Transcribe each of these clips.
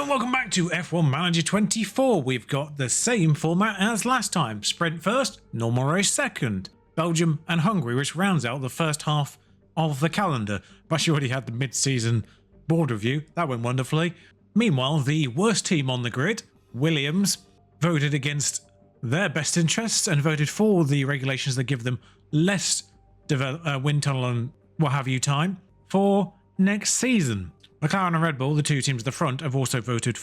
and welcome back to F1 Manager 24. We've got the same format as last time. Sprint first, normal race second. Belgium and Hungary, which rounds out the first half of the calendar. I've actually already had the mid-season board review. That went wonderfully. Meanwhile, the worst team on the grid, Williams, voted against their best interests and voted for the regulations that give them less wind tunnel and what have you time for next season. McLaren and Red Bull, the two teams at the front, have also voted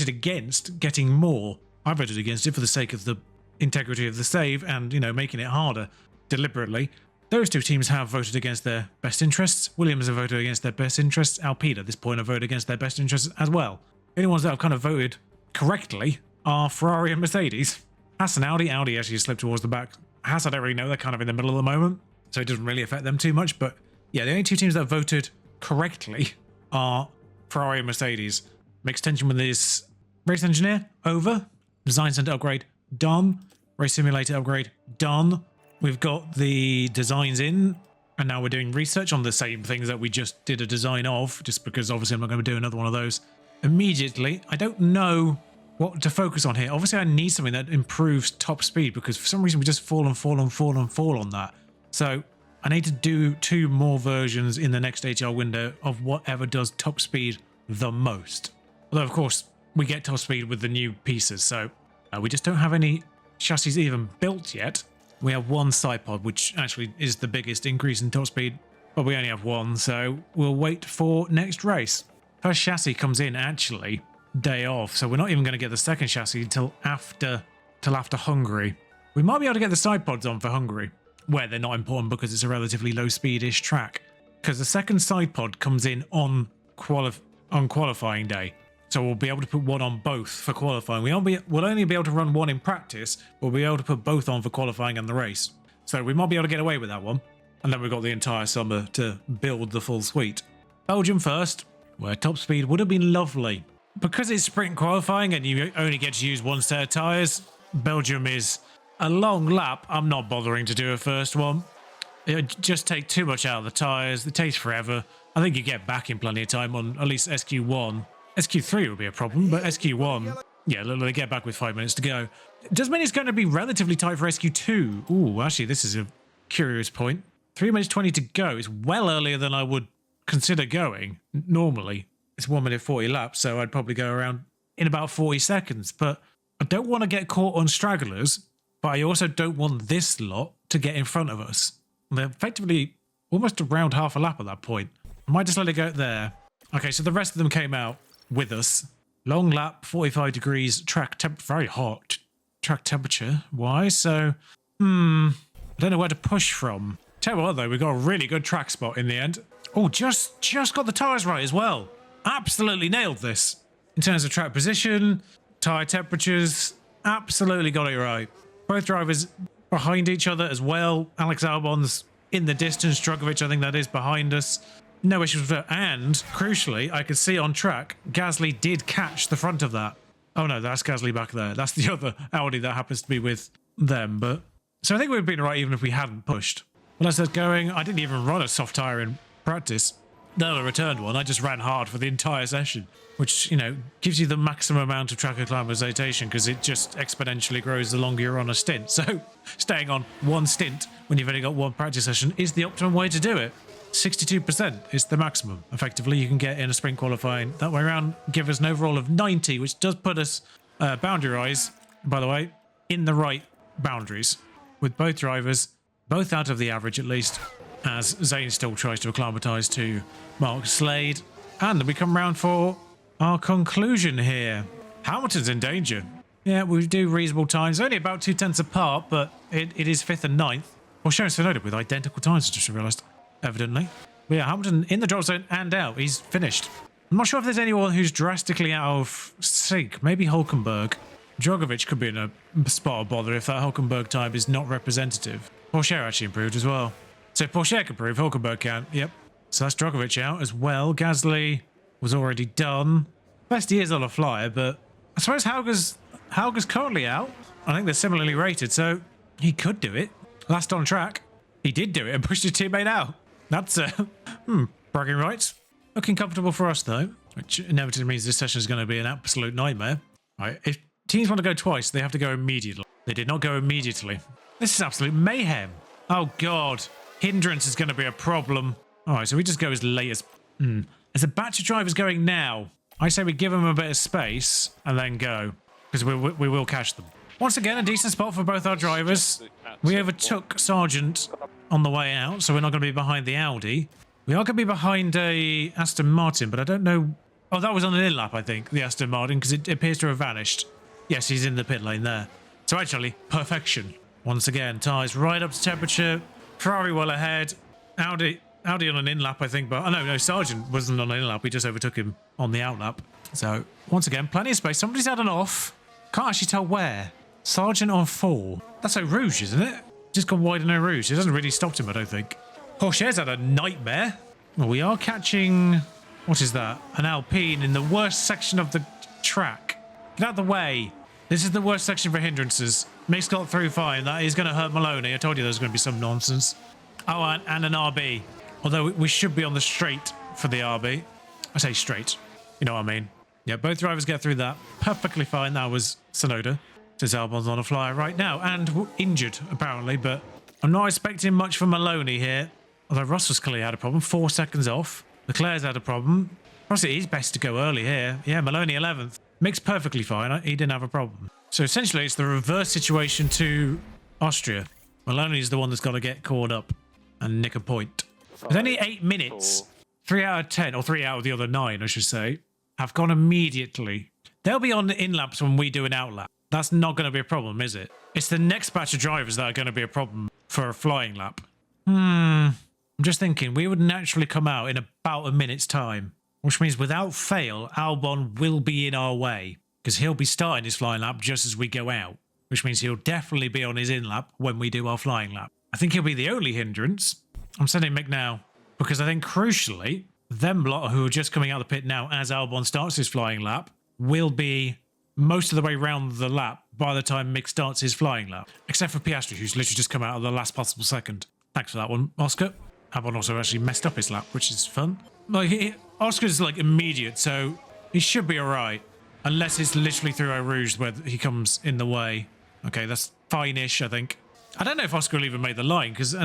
against getting more. I voted against it for the sake of the integrity of the save and, making it harder deliberately. Those two teams have voted against their best interests. Williams have voted against their best interests. Alpine at this point have voted against their best interests as well. The only ones that have kind of voted correctly are Ferrari and Mercedes. Haas and Audi. Audi actually slipped towards the back. Haas, I don't really know. They're kind of in the middle at the moment, so it doesn't really affect them too much. But yeah, the only two teams that voted correctly are Ferrari and Mercedes. Mixed tension with this race engineer, over. Design center upgrade, done. Race simulator upgrade, done. We've got the designs in, and now we're doing research on the same things that we just did a design of, just because obviously I'm not going to do another one of those immediately. I don't know what to focus on here. Obviously I need something that improves top speed, because for some reason we just fall on that. So I need to do two more versions in the next HR window of whatever does top speed the most. Although, of course, we get top speed with the new pieces, so we just don't have any chassis even built yet. We have one side pod, which actually is the biggest increase in top speed, but we only have one, so we'll wait for next race. First chassis comes in, actually, day off, so we're not even going to get the second chassis until after Hungary. We might be able to get the side pods on for Hungary, where they're not important because it's a relatively low speedish track, because the second side pod comes in on qualifying day, so we'll be able to put one on both for qualifying. We'll only be able to run one in practice, but we'll be able to put both on for qualifying and the race, so we might be able to get away with that one. And then we've got the entire summer to build the full suite. Belgium first, where top speed would have been lovely. Because it's sprint qualifying and you only get to use one set of tyres, Belgium is a long lap. I'm not bothering to do a first one. It would just take too much out of the tyres. It takes forever. I think you get back in plenty of time on at least SQ1. SQ3 would be a problem, but SQ1, yeah, they get back with 5 minutes to go. Does mean it's going to be relatively tight for SQ2. Ooh, actually, this is a curious point. 3 minutes 20 to go. It's well earlier than I would consider going. Normally, it's 1 minute 40 laps, so I'd probably go around in about 40 seconds. But I don't want to get caught on stragglers, but I also don't want this lot to get in front of us. They're effectively almost around half a lap at that point. I might just let it go there. Okay, so the rest of them came out with us. Long lap, 45 degrees, very hot track temperature. Why? So, I don't know where to push from. Tell you what though, we got a really good track spot in the end. Oh, just got the tyres right as well. Absolutely nailed this. In terms of track position, tyre temperatures, absolutely got it right. Both drivers behind each other as well. Alex Albon's in the distance. Drogovic, I think that is, behind us. No issues with it. And, crucially, I could see on track, Gasly did catch the front of that. Oh no, that's Gasly back there. That's the other Audi that happens to be with them. But so I think we'd been right even if we hadn't pushed. Well, as that's going, I didn't even run a soft tyre in practice. Then I returned one. I just ran hard for the entire session, which, gives you the maximum amount of track acclimatization because it just exponentially grows the longer you're on a stint. So staying on one stint when you've only got one practice session is the optimum way to do it. 62% is the maximum, effectively, you can get in a sprint qualifying. That way around, give us an overall of 90, which does put us, boundary-wise, by the way, in the right boundaries, with both drivers, both out of the average at least, as Zane still tries to acclimatise to Mark Slade. And we come round for our conclusion here. Hamilton's in danger. Yeah, we do reasonable times, only about 2/10 apart, but it is 5th and 9th. Well, Sharon Sonoda with identical times, I just realised. Evidently. But yeah, Hamilton in the drop zone and out. He's finished. I'm not sure if there's anyone who's drastically out of sync. Maybe Hulkenberg. Drogovic could be in a spot of bother if that Hulkenberg time is not representative. Porsche actually improved as well. So if Porsche can improve, Hulkenberg can. Yep. So that's Drogovic out as well. Gasly was already done. Best he is on a flyer, but I suppose Hauger's currently out. I think they're similarly rated, so he could do it. Last on track, he did do it and pushed his teammate out. That's bragging rights. Looking comfortable for us though. which inevitably means this session is going to be an absolute nightmare. Right, if teams want to go twice, they have to go immediately. They did not go immediately. This is absolute mayhem. Oh, God. Hindrance is going to be a problem. All right, so we just go as late as... There's a batch of drivers going now. I say we give them a bit of space and then go, because we will catch them. Once again, a decent spot for both our drivers. We overtook Sargent on the way out, so we're not going to be behind the Audi. We are going to be behind a Aston Martin, but I don't know... Oh, that was on an in-lap, I think, the Aston Martin, because it appears to have vanished. Yes, he's in the pit lane there. So actually, perfection. Once again, tyres right up to temperature. Ferrari well ahead. Audi on an in-lap, I think, but... Oh, no, Sargent wasn't on an in-lap. We just overtook him on the out-lap. So, once again, plenty of space. Somebody's had an off. Can't actually tell where. Sargent on 4. That's Eau Rouge, isn't it? Just gone wide in Eau Rouge. It hasn't really stopped him, I don't think. Porsche's had a nightmare. Well, we are catching... What is that? An Alpine in the worst section of the track. Get out of the way. This is the worst section for hindrances. Mick's got through fine. That is going to hurt Maloney. I told you there's going to be some nonsense. Oh, and an RB. Although we should be on the straight for the RB. I say straight. You know what I mean. Yeah, both drivers get through that. Perfectly fine. That was Sonoda. Says Albon's on a flyer right now. And injured, apparently. But I'm not expecting much from Maloney here. Although Russell's clearly had a problem. 4 seconds off. Leclerc's had a problem. Plus, it is best to go early here. Yeah, Maloney 11th. Mick's perfectly fine. He didn't have a problem. So essentially, it's the reverse situation to Austria. Maloney's the one that's got to get caught up and nick a point. There's only 8 minutes. 3 out of 10, or 3 out of the other 9, I should say, have gone immediately. They'll be on the in-laps when we do an out-lap. That's not going to be a problem, is it? It's the next batch of drivers that are going to be a problem for a flying lap. I'm just thinking, we would naturally come out in about a minute's time, which means without fail, Albon will be in our way, because he'll be starting his flying lap just as we go out, which means he'll definitely be on his in-lap when we do our flying lap. I think he'll be the only hindrance. I'm sending Mick now, because I think crucially, them lot who are just coming out of the pit now as Albon starts his flying lap will be most of the way round the lap by the time Mick starts his flying lap, except for Piastri, who's literally just come out of the last possible second. Thanks for that one, Oscar. Albon also actually messed up his lap, which is fun. Like, Oscar's like immediate, so he should be alright. Unless it's literally through Eau Rouge where he comes in the way. Okay, that's fine-ish, I think. I don't know if Oscar will even make the line, because an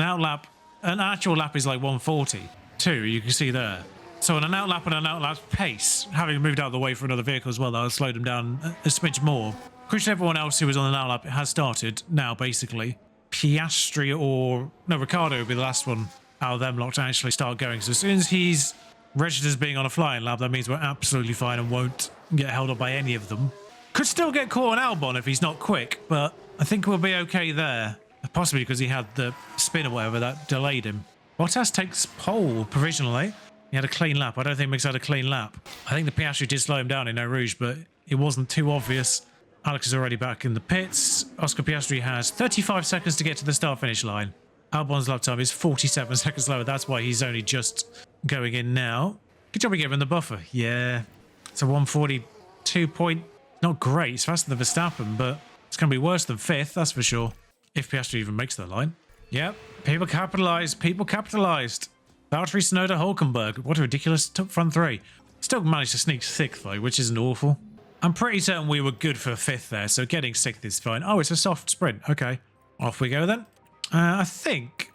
actual lap is like 1:42, you can see there. So on an outlap and an outlap pace, having moved out of the way for another vehicle as well, that'll slow them down a smidge more. Crucially, everyone else who was on an outlap has started now, basically. Piastri or... No, Ricciardo will be the last one out of them lot to actually start going. So as soon as he's registered as being on a flying lap, that means we're absolutely fine and won't get held up by any of them. Could still get caught on Albon if he's not quick, but I think we'll be okay there. Possibly because he had the spin or whatever that delayed him. Bottas takes pole provisionally. He had a clean lap. I don't think Mick's had a clean lap. I think the Piastri did slow him down in Eau Rouge, but it wasn't too obvious. Alex is already back in the pits. Oscar Piastri has 35 seconds to get to the start-finish line. Albon's lap time is 47 seconds lower. That's why he's only just going in now. Good job we gave him the buffer. Yeah. It's a 142 point. Not great. It's faster than Verstappen, but it's going to be worse than 5th, that's for sure. If Piastri even makes the line. Yep. People capitalised. People capitalised. Valtteri, Tsunoda, Hulkenberg. What a ridiculous front 3. Still managed to sneak 6th, though, which isn't awful. I'm pretty certain we were good for 5th there, so getting 6th is fine. Oh, it's a soft sprint. Okay. Off we go then. I think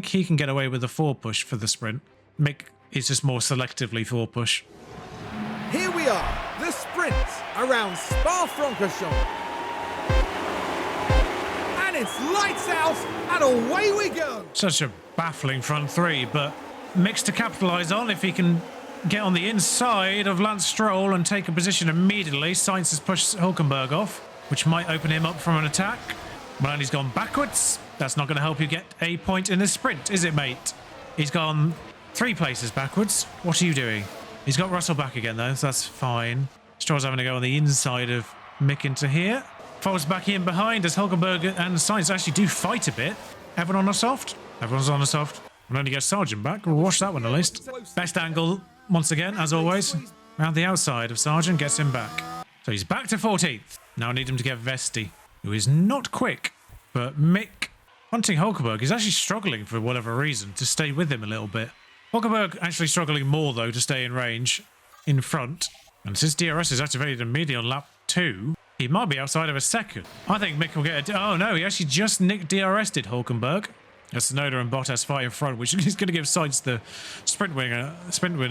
he can get away with a 4 push for the sprint. Mick is just more selectively 4 push. Here we are, the sprint around Spa-Francorchamps. And it's lights out and away we go. Such a baffling front 3, but Mick's to capitalise on if he can get on the inside of Lance Stroll and take a position immediately. Sainz has pushed Hulkenberg off, which might open him up from an attack. Maloney's gone backwards. That's not going to help you get a point in the sprint, is it, mate? He's gone 3 places backwards. What are you doing? He's got Russell back again, though, so that's fine. Stroll's having to go on the inside of Mick into here. Falls back in behind as Hulkenberg and Sainz actually do fight a bit. Everyone on a soft? Everyone's on a soft. We'll only get Sargent back. We'll watch that one at least. Best angle, once again, as always. Round the outside of Sargent, gets him back. So he's back to 14th. Now I need him to get Vesti, who is not quick. But Mick, hunting Hulkenberg, is actually struggling for whatever reason to stay with him a little bit. Hulkenberg actually struggling more, though, to stay in range. in front. And since DRS is activated immediately on lap 2, he might be outside of a second. I think Mick will get a... Oh, no, he actually just nicked DRS, did Hulkenberg. As Tsunoda and Bottas fight in front, which is going to give Sainz the sprint win,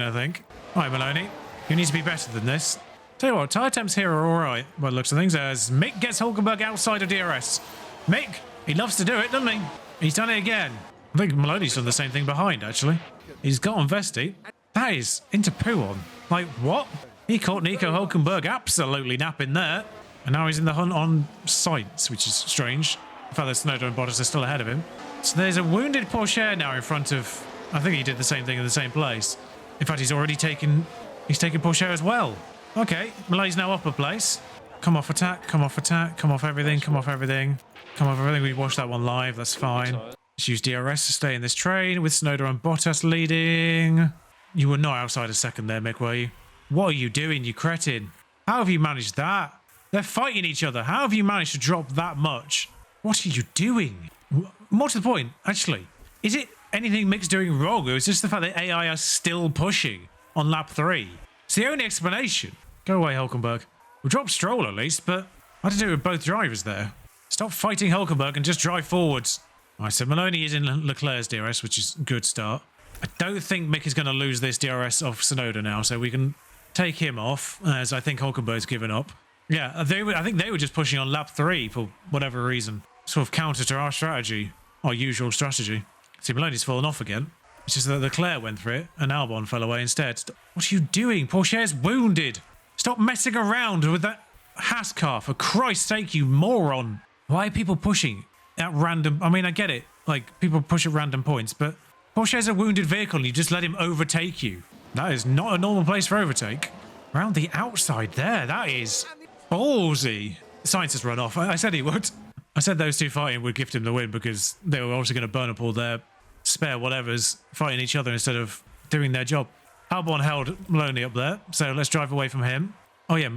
I think. All right, Maloney, you need to be better than this. Tell you what, tyre temps here are all right, by the looks of things, as Mick gets Hulkenberg outside of DRS. Mick, he loves to do it, doesn't he? He's done it again. I think Maloney's done the same thing behind, actually. He's got on Vesti. That is into poo on. Like, what? He caught Nico Hulkenberg absolutely napping there. And now he's in the hunt on Sainz, which is strange. The fact that Tsunoda and Bottas are still ahead of him. So there's a wounded Porsche now in front of... I think he did the same thing in the same place. In fact, he's already taken... He's taken Porsche as well. Okay, Maloney's now up a place. Come off attack, come off attack, come off everything, come off everything. Come off everything. We watched that one live, that's fine. Let's use DRS to stay in this train with Tsunoda and Bottas leading. You were not outside a second there, Mick, were you? What are you doing, you cretin? How have you managed that? They're fighting each other. How have you managed to drop that much? What are you doing? More to the point, actually. Is it anything Mick's doing wrong, or is it just the fact that AI are still pushing on lap 3? It's the only explanation. Go away, Hulkenberg. We'll drop Stroll at least, but I had to do it with both drivers there. Stop fighting Hulkenberg and just drive forwards. All right, so Maloney is in Leclerc's DRS, which is a good start. I don't think Mick is going to lose this DRS off Tsunoda now, so we can take him off, as I think Hulkenberg's given up. Yeah, I think they were just pushing on lap 3 for whatever reason. Sort of counter to our strategy, our usual strategy. See, Maloney's fallen off again. It's just that Leclerc went for it, and Albon fell away instead. What are you doing? Porsche's wounded. Stop messing around with that Haas car, for Christ's sake, you moron. Why are people pushing at random... I mean, I get it. Like, people push at random points, but Porsche's a wounded vehicle and you just let him overtake you. That is not a normal place for overtake. Around the outside there, that is ballsy. Sainz has run off. I said he would. I said those two fighting would gift him the win because they were also going to burn up all their spare whatevers fighting each other instead of doing their job. Albon held Maloney up there, so let's drive away from him. Oh yeah,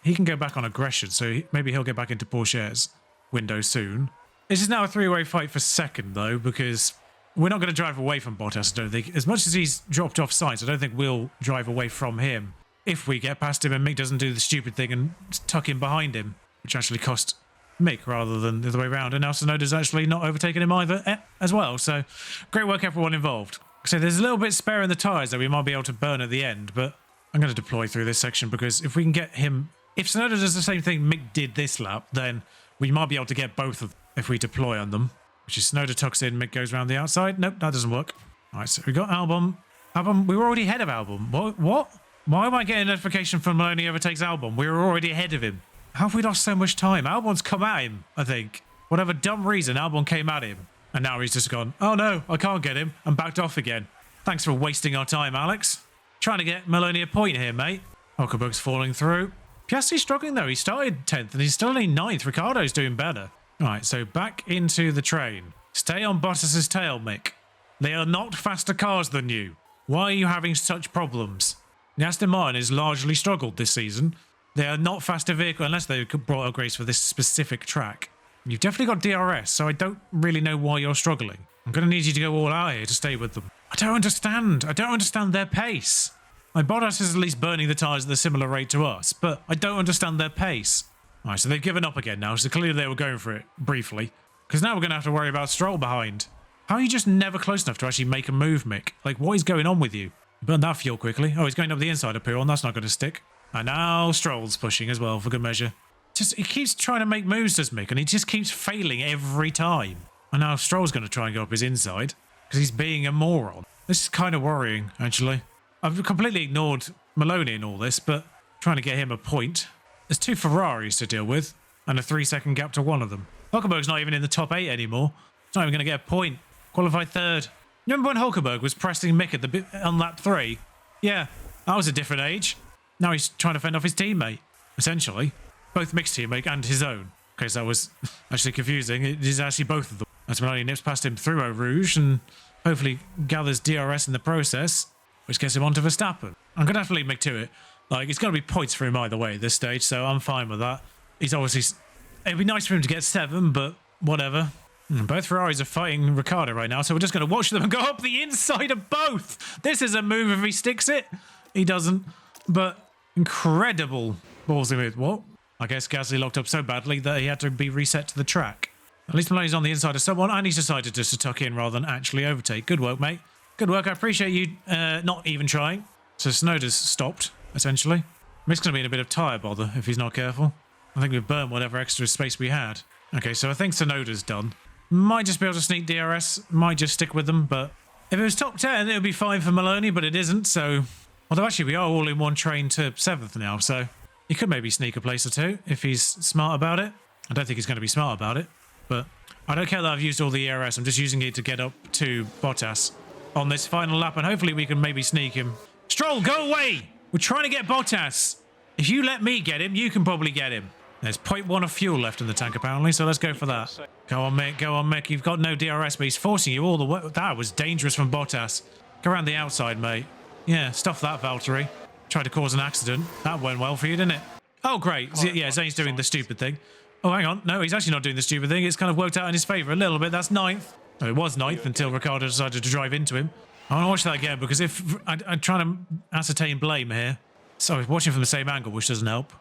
he can go back on aggression, so maybe he'll get back into Porsche's window soon. This is now a three-way fight for second, though, because we're not going to drive away from Bottas, I don't think. As much as he's dropped off Sainz, I don't think we'll drive away from him if we get past him and Mick doesn't do the stupid thing and tuck in behind him, which actually cost Mick rather than the other way around. And now Tsunoda's actually not overtaken him either as well. So great work, everyone involved. So there's a little bit spare in the tyres that we might be able to burn at the end, but I'm going to deploy through this section because if we can get him... If Tsunoda does the same thing Mick did this lap, then we might be able to get both of them if we deploy on them. Which is Tsunoda tucks in, Mick goes around the outside. Nope, that doesn't work. All right, so we got Albon. Albon, we were already ahead of Albon. What? Why am I getting a notification from Maloney overtakes Albon? We were already ahead of him. How have we lost so much time? Albon's come at him, I think. Whatever dumb reason, Albon came at him. And now he's just gone, oh no, I can't get him, and backed off again. Thanks for wasting our time, Alex. Trying to get Maloney a point here, mate. Hulkenberg's falling through. Piastri's struggling though. He started 10th and he's still only 9th. Ricardo's doing better. All right, so back into the train. Stay on Bottas's tail, Mick. They are not faster cars than you. Why are you having such problems? The Aston Martin has largely struggled this season. They are not faster vehicle unless they brought upgrades for this specific track. You've definitely got DRS, so I don't really know why you're struggling. I'm going to need you to go all out here to stay with them. I don't understand. I don't understand their pace. Like, Bottas is at least burning the tyres at a similar rate to us, but I don't understand their pace. All right, so they've given up again now, so clearly they were going for it, briefly. Because now we're going to have to worry about Stroll behind. How are you just never close enough to actually make a move, Mick? Like, what is going on with you? Burn that fuel quickly. Oh, he's going up the inside of Piron. That's not going to stick. And now Stroll's pushing as well, for good measure. He keeps trying to make moves, does Mick, and he just keeps failing every time. And now Stroll's going to try and go up his inside, because he's being a moron. This is kind of worrying, actually. I've completely ignored Maloney in all this, but trying to get him a point. There's 2 Ferraris to deal with, and a 3-second gap to one of them. Hulkenberg's not even in the top 8 anymore. He's not even going to get a point. Qualified 3rd. You remember when Hulkenberg was pressing Mick at on lap 3? Yeah, that was a different age. Now he's trying to fend off his teammate, essentially. Both Mick's teammate and his own. Okay, so that was actually confusing. It is actually both of them. As Maloney nips past him through Eau Rouge and hopefully gathers DRS in the process, which gets him onto Verstappen. I'm going to have to leave Mick to it. Like, it's going to be points for him either way at this stage, so I'm fine with that. He's obviously... It'd be nice for him to get 7, but whatever. Both Ferraris are fighting Ricciardo right now, so we're just going to watch them go up the inside of both. This is a move if he sticks it. He doesn't. but incredible ballsy move. What? I guess Gasly locked up so badly that he had to be reset to the track. At least Maloney's on the inside of someone, and he's decided just to tuck in rather than actually overtake. Good work, mate. Good work. I appreciate you not even trying. So Snowder's stopped, essentially. Mick's going to be in a bit of tyre bother if he's not careful. I think we've burnt whatever extra space we had. Okay, so I think Sonoda's done. Might just be able to sneak DRS. Might just stick with them, but if it was top 10, it would be fine for Maloney, but it isn't, so... Although actually we are all in one train to 7th now, so he could maybe sneak a place or two if he's smart about it. I don't think he's going to be smart about it, but I don't care that I've used all the ERS. I'm just using it to get up to Bottas on this final lap, and hopefully we can maybe sneak him. Stroll, go away! We're trying to get Bottas. If you let me get him, you can probably get him. There's 0.1 of fuel left in the tank, apparently, so let's go for that. Go on, Mick. Go on, Mick. You've got no DRS, but he's forcing you all the way. That was dangerous from Bottas. Go around the outside, mate. Yeah, stuff that, Valtteri. Tried to cause an accident. That went well for you, didn't it? Oh, great. Yeah, Zane's doing the stupid thing. Oh, hang on. No, he's actually not doing the stupid thing. It's kind of worked out in his favour a little bit. That's 9th. Oh, it was 9th until Ricciardo decided to drive into him. I want to watch that again, because if I'm trying to ascertain blame here. Sorry, watching from the same angle, which doesn't help.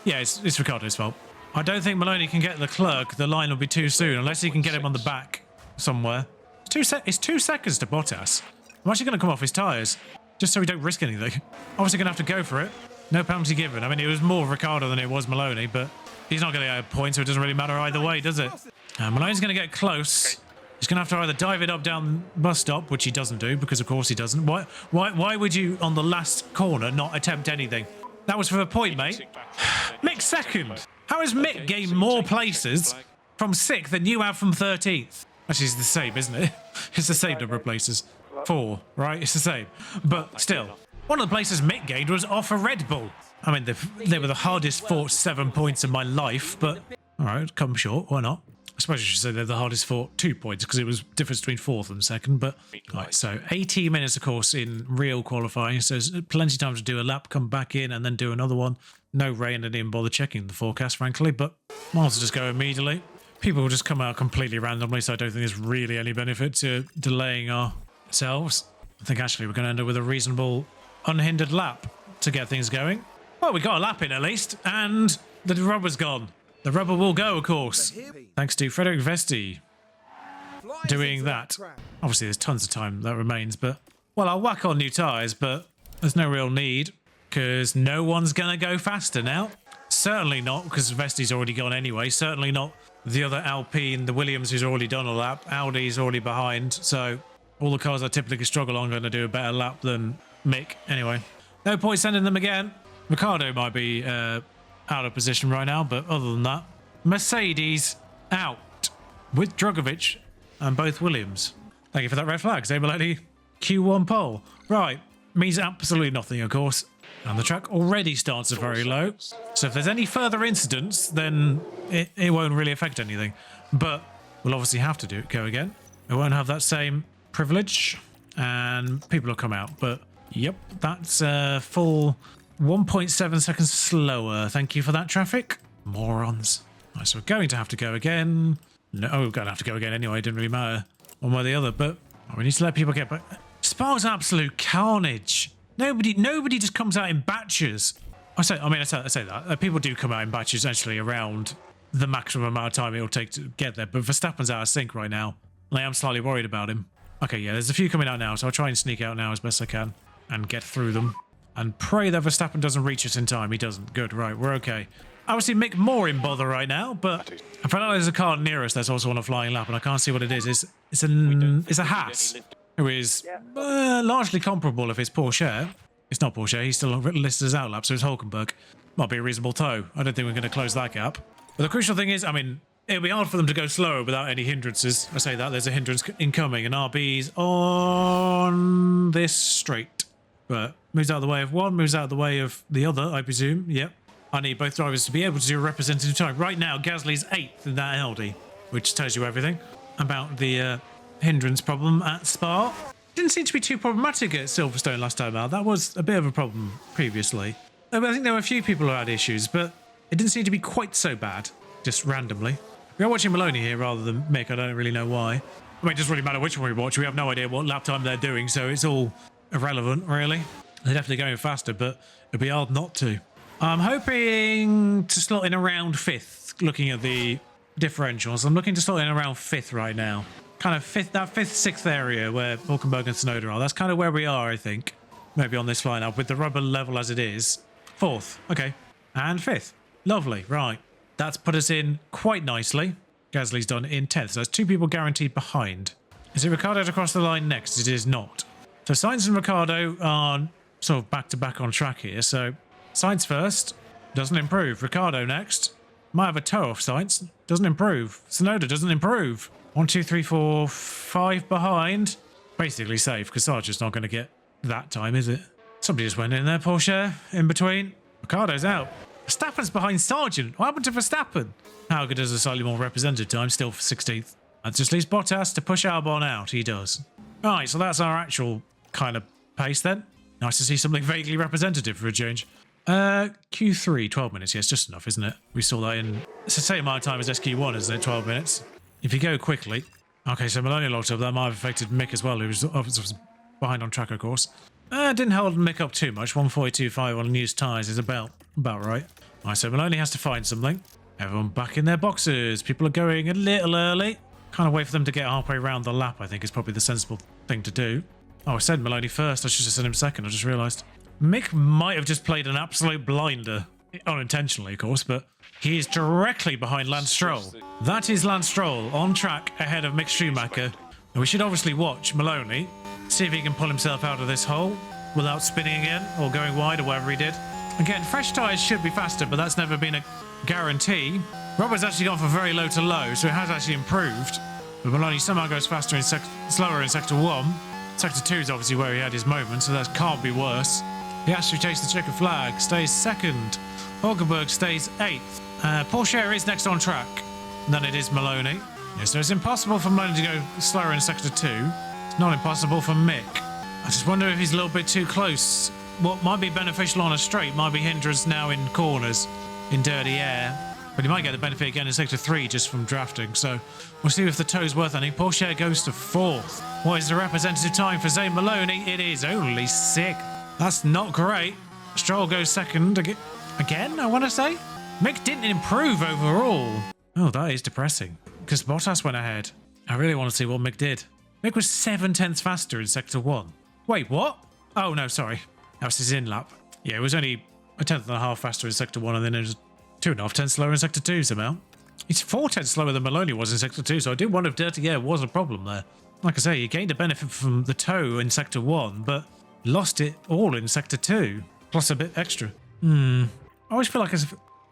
Yeah, it's Ricciardo's fault. I don't think Maloney can get Leclerc. The line will be too soon, unless he can get him on the back somewhere. It's 2 seconds to Bottas. I'm actually going to come off his tyres, just so we don't risk anything. Obviously going to have to go for it. No penalty given. I mean, it was more Ricciardo than it was Maloney, but he's not going to get a point, so it doesn't really matter either way, does it? Maloney's going to get close. He's going to have to either dive it up down the bus stop, which he doesn't do, because of course he doesn't. Why would you, on the last corner, not attempt anything? That was for a point, mate. Mick second. How has Mick gained more places from 6th than you have from 13th? Actually, it's the same, isn't it? It's the same number of places. 4, right? It's the same. But still, one of the places Mick gained was off a Red Bull. I mean, they were the hardest fought 7 points in my life, but all right, come short. Why not? I suppose I should say they're the hardest fought 2 points because it was difference between 4th and 2nd. But right, so 18 minutes, of course, in real qualifying. So there's plenty of time to do a lap, come back in, and then do another one. No rain, I didn't even bother checking the forecast, frankly. But might as well just go immediately. People will just come out completely randomly, so I don't think there's really any benefit to delaying ourselves. I think actually we're going to end up with a reasonable, unhindered lap to get things going. Well, we got a lap in at least, and the rubber's gone. The rubber will go, of course, thanks to Frederick Vesti doing that. Obviously, there's tons of time that remains, but, well, I'll whack on new tyres, but there's no real need, because no one's going to go faster now. Certainly not, because Vesti's already gone anyway. Certainly not the other Alpine, the Williams, who's already done a lap. Audi's already behind, so all the cars I typically struggle on are going to do a better lap than Mick. Anyway, no point sending them again. Ricciardo might be out of position right now, but other than that, Mercedes out with Drogovic and both Williams. Thank you for that red flag, Zabaleti. Q1 pole. Right, means absolutely nothing, of course. And the track already starts at very low. So if there's any further incidents, then it won't really affect anything. But we'll obviously have to go again. We won't have that same privilege, and people will come out. But yep, that's full 1.7 seconds slower. Thank you for that, traffic. Morons. Right, so we're going to have to go again. No, we're going to have to go again anyway. It didn't really matter one way or the other. But we need to let people get back. Spa's absolute carnage. Nobody just comes out in batches. I say that. People do come out in batches actually around the maximum amount of time it will take to get there. But Verstappen's out of sync right now. I am slightly worried about him. Okay, yeah, there's a few coming out now, so I'll try and sneak out now as best I can and get through them. And pray that Verstappen doesn't reach us in time. He doesn't. Good, right, we're okay. Obviously, Mick more in bother right now, but I feel like there's a car near us that's also on a flying lap, and I can't see what it is. It's a Haas, who is largely comparable if it's Porsche. It's not Porsche, he's still listed as outlap, so it's Hulkenberg. Might be a reasonable tow. I don't think we're going to close that gap. But the crucial thing is, I mean, it'll be hard for them to go slower without any hindrances. I say that, there's a hindrance incoming, and RB's on this straight. But moves out of the way of one, moves out of the way of the other, I presume. Yep. I need both drivers to be able to do a representative time. Right now, Gasly's 8th in that Audi, which tells you everything about the hindrance problem at Spa. Didn't seem to be too problematic at Silverstone last time out. That was a bit of a problem previously. I think there were a few people who had issues, but it didn't seem to be quite so bad, just randomly. We are watching Maloney here rather than Mick. I don't really know why. I mean, it doesn't really matter which one we watch. We have no idea what lap time they're doing, so it's all irrelevant, really. They're definitely going faster, but it'd be hard not to. I'm hoping to slot in around 5th, looking at the differentials. I'm looking to slot in around 5th right now. Kind of 5th, that 5th, 6th area where Hulkenberg and Tsunoda are. That's kind of where we are, I think. Maybe on this lineup with the rubber level as it is. 4th, okay. And 5th. Lovely, right. That's put us in quite nicely. Gasly's done in 10th, so there's 2 people guaranteed behind. Is it Ricciardo to cross the line next? It is not. So Sainz and Ricciardo are sort of back-to-back on track here. So Sainz first, doesn't improve. Ricciardo next. Might have a toe off Sainz, doesn't improve. Tsunoda doesn't improve. 1, 2, 3, 4, 5 behind. Basically safe, because Sargent's not going to get that time, is it? Somebody just went in there, Porsche, in between. Ricciardo's out. Verstappen's behind Sargent. What happened to Verstappen? Hauger does a slightly more representative time, still for 16th. That just leaves Bottas to push Albon out. He does. Right, so that's our actual kind of pace then. Nice to see something vaguely representative for a change. Q3, 12 minutes. Yes, just enough, isn't it? We saw that in... It's the same amount of time as SQ1, isn't it? 12 minutes. If you go quickly... Okay, so Maloney locked up. That might have affected Mick as well, who was behind on track, of course. Didn't hold Mick up too much. 142.5 on used tyres is about right. Right, so Maloney has to find something. Everyone back in their boxes. People are going a little early. Kind of wait for them to get halfway around the lap, I think, is probably the sensible thing to do. Oh, I said Maloney first. I should have said him second. I just realised. Mick might have just played an absolute blinder. Unintentionally, of course, but he is directly behind Lance Stroll. That is Lance Stroll on track ahead of Mick Schumacher. And we should obviously watch Maloney, see if he can pull himself out of this hole without spinning again or going wide or whatever he did. Again, fresh tyres should be faster, but that's never been a guarantee. Robert's actually gone from very low to low, so it has actually improved. But Maloney somehow goes faster in slower in Sector 1. Sector 2 is obviously where he had his moment, so that can't be worse. He actually takes the checkered flag, stays second. Hulkenberg stays 8th. Porsche is next on track. And then it is Maloney. Yeah, so it's impossible for Maloney to go slower in Sector 2. It's not impossible for Mick. I just wonder if he's a little bit too close. What might be beneficial on a straight might be hindrance now in corners, in dirty air. But he might get the benefit again in Sector 3 just from drafting. So we'll see if the toe's worth anything. Porsche goes to 4th. What is the representative time for Zayn Maloney? It is only 6th. That's not great. Stroll goes second again, I want to say. Mick didn't improve overall. Oh, that is depressing. Because Bottas went ahead. I really want to see what Mick did. Mick was 7/10 faster in Sector 1. Wait, what? Oh, no, sorry. That was his in-lap. Yeah, it was only a 10.5 faster in Sector 1, and then it was 2.5 tenths slower in Sector 2 somehow. It's 4 tenths slower than Maloney was in Sector 2, so I do wonder if dirty air was a problem there. Like I say, you gained a benefit from the toe in Sector 1, but lost it all in Sector 2, plus a bit extra. I always feel like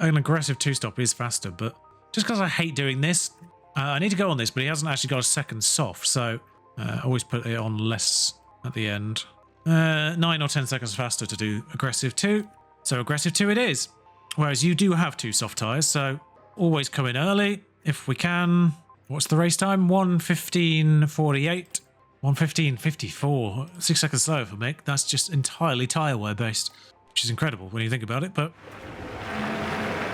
an aggressive two-stop is faster, but just because I hate doing this, I need to go on this, but he hasn't actually got a second soft, so I always put it on less at the end. 9 or 10 seconds faster to do aggressive 2, so aggressive 2 it is. Whereas you do have 2 soft tyres, so always come in early if we can. What's the race time? 1:15.48. 1:15.54. 6 seconds slower for Mick. That's just entirely tyre wear based, which is incredible when you think about it, but...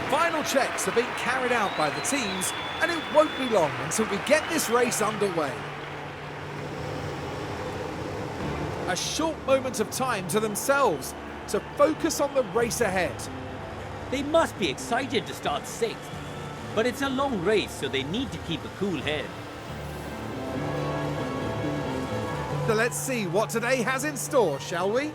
Final checks are being carried out by the teams, and it won't be long until we get this race underway. A short moment of time to themselves to focus on the race ahead. They must be excited to start 6th, but it's a long race, so they need to keep a cool head. So let's see what today has in store, shall we?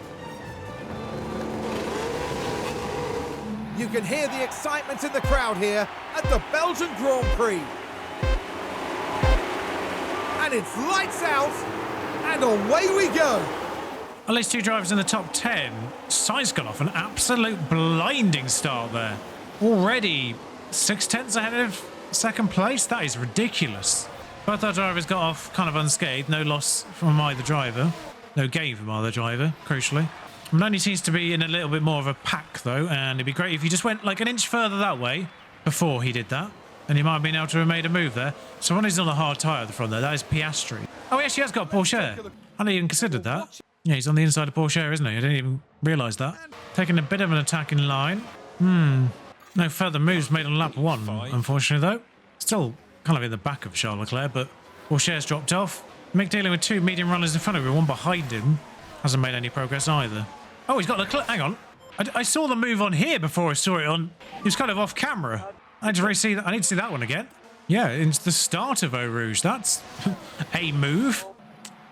You can hear the excitement in the crowd here at the Belgian Grand Prix. And it's lights out, and away we go. At least 2 drivers in the top 10. Sainz got off an absolute blinding start there. Already 6 tenths ahead of second place. That is ridiculous. Both our drivers got off kind of unscathed. No loss from either driver. No gain from either driver, crucially. Maloney seems to be in a little bit more of a pack, though, and it'd be great if you just went like an inch further that way before he did that. And he might have been able to have made a move there. Someone is on a hard tyre at the front there. That is Piastri. Oh, he actually has got Porsche. I hadn't even considered that. Yeah, he's on the inside of Porsche, isn't he? I didn't even realise that. Taking a bit of an attack in line. No further moves made on lap 1, unfortunately, though. Still kind of in the back of Charles Leclerc, but Porsche's dropped off. Mick dealing with 2 medium runners in front of him, one behind him. Hasn't made any progress either. Oh, he's got the hang on. I saw the move on here before I saw it on. It was kind of off camera. I need to see that. I need to see that one again. Yeah, it's the start of Eau Rouge. That's a move.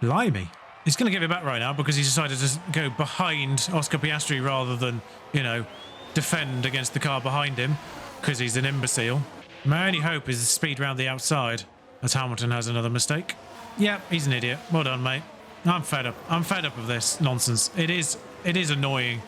Blimey. He's going to give it back right now because he's decided to go behind Oscar Piastri rather than, you know, defend against the car behind him because he's an imbecile. My only hope is the speed round the outside as Hamilton has another mistake. Yeah, he's an idiot. Well done, mate. I'm fed up. I'm fed up of this nonsense. It is annoying.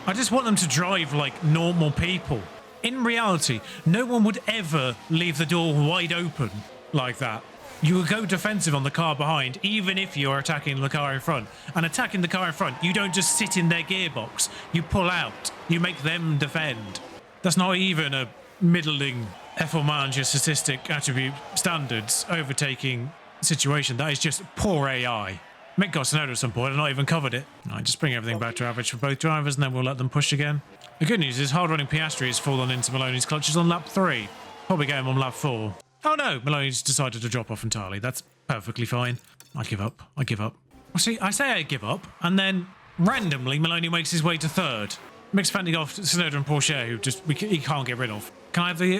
I just want them to drive like normal people. In reality, no one would ever leave the door wide open like that. You would go defensive on the car behind, even if you're attacking the car in front. And attacking the car in front, you don't just sit in their gearbox. You pull out. You make them defend. That's not even a middling F1 manager statistic attribute standards overtaking situation. That is just poor AI. Mick got Tsunoda at some point and not even covered it. Right, just bring everything back to average for both drivers and then we'll let them push again. The good news is hard-running Piastri has fallen into Maloney's clutches on lap 3. Probably get him on lap 4. Oh no, Maloney's decided to drop off entirely. That's perfectly fine. I give up. I give up. Well, see, I say I give up, and then randomly Maloney makes his way to 3rd. Mick's fending off Tsunoda and Porsche, who he can't get rid of. Can I have the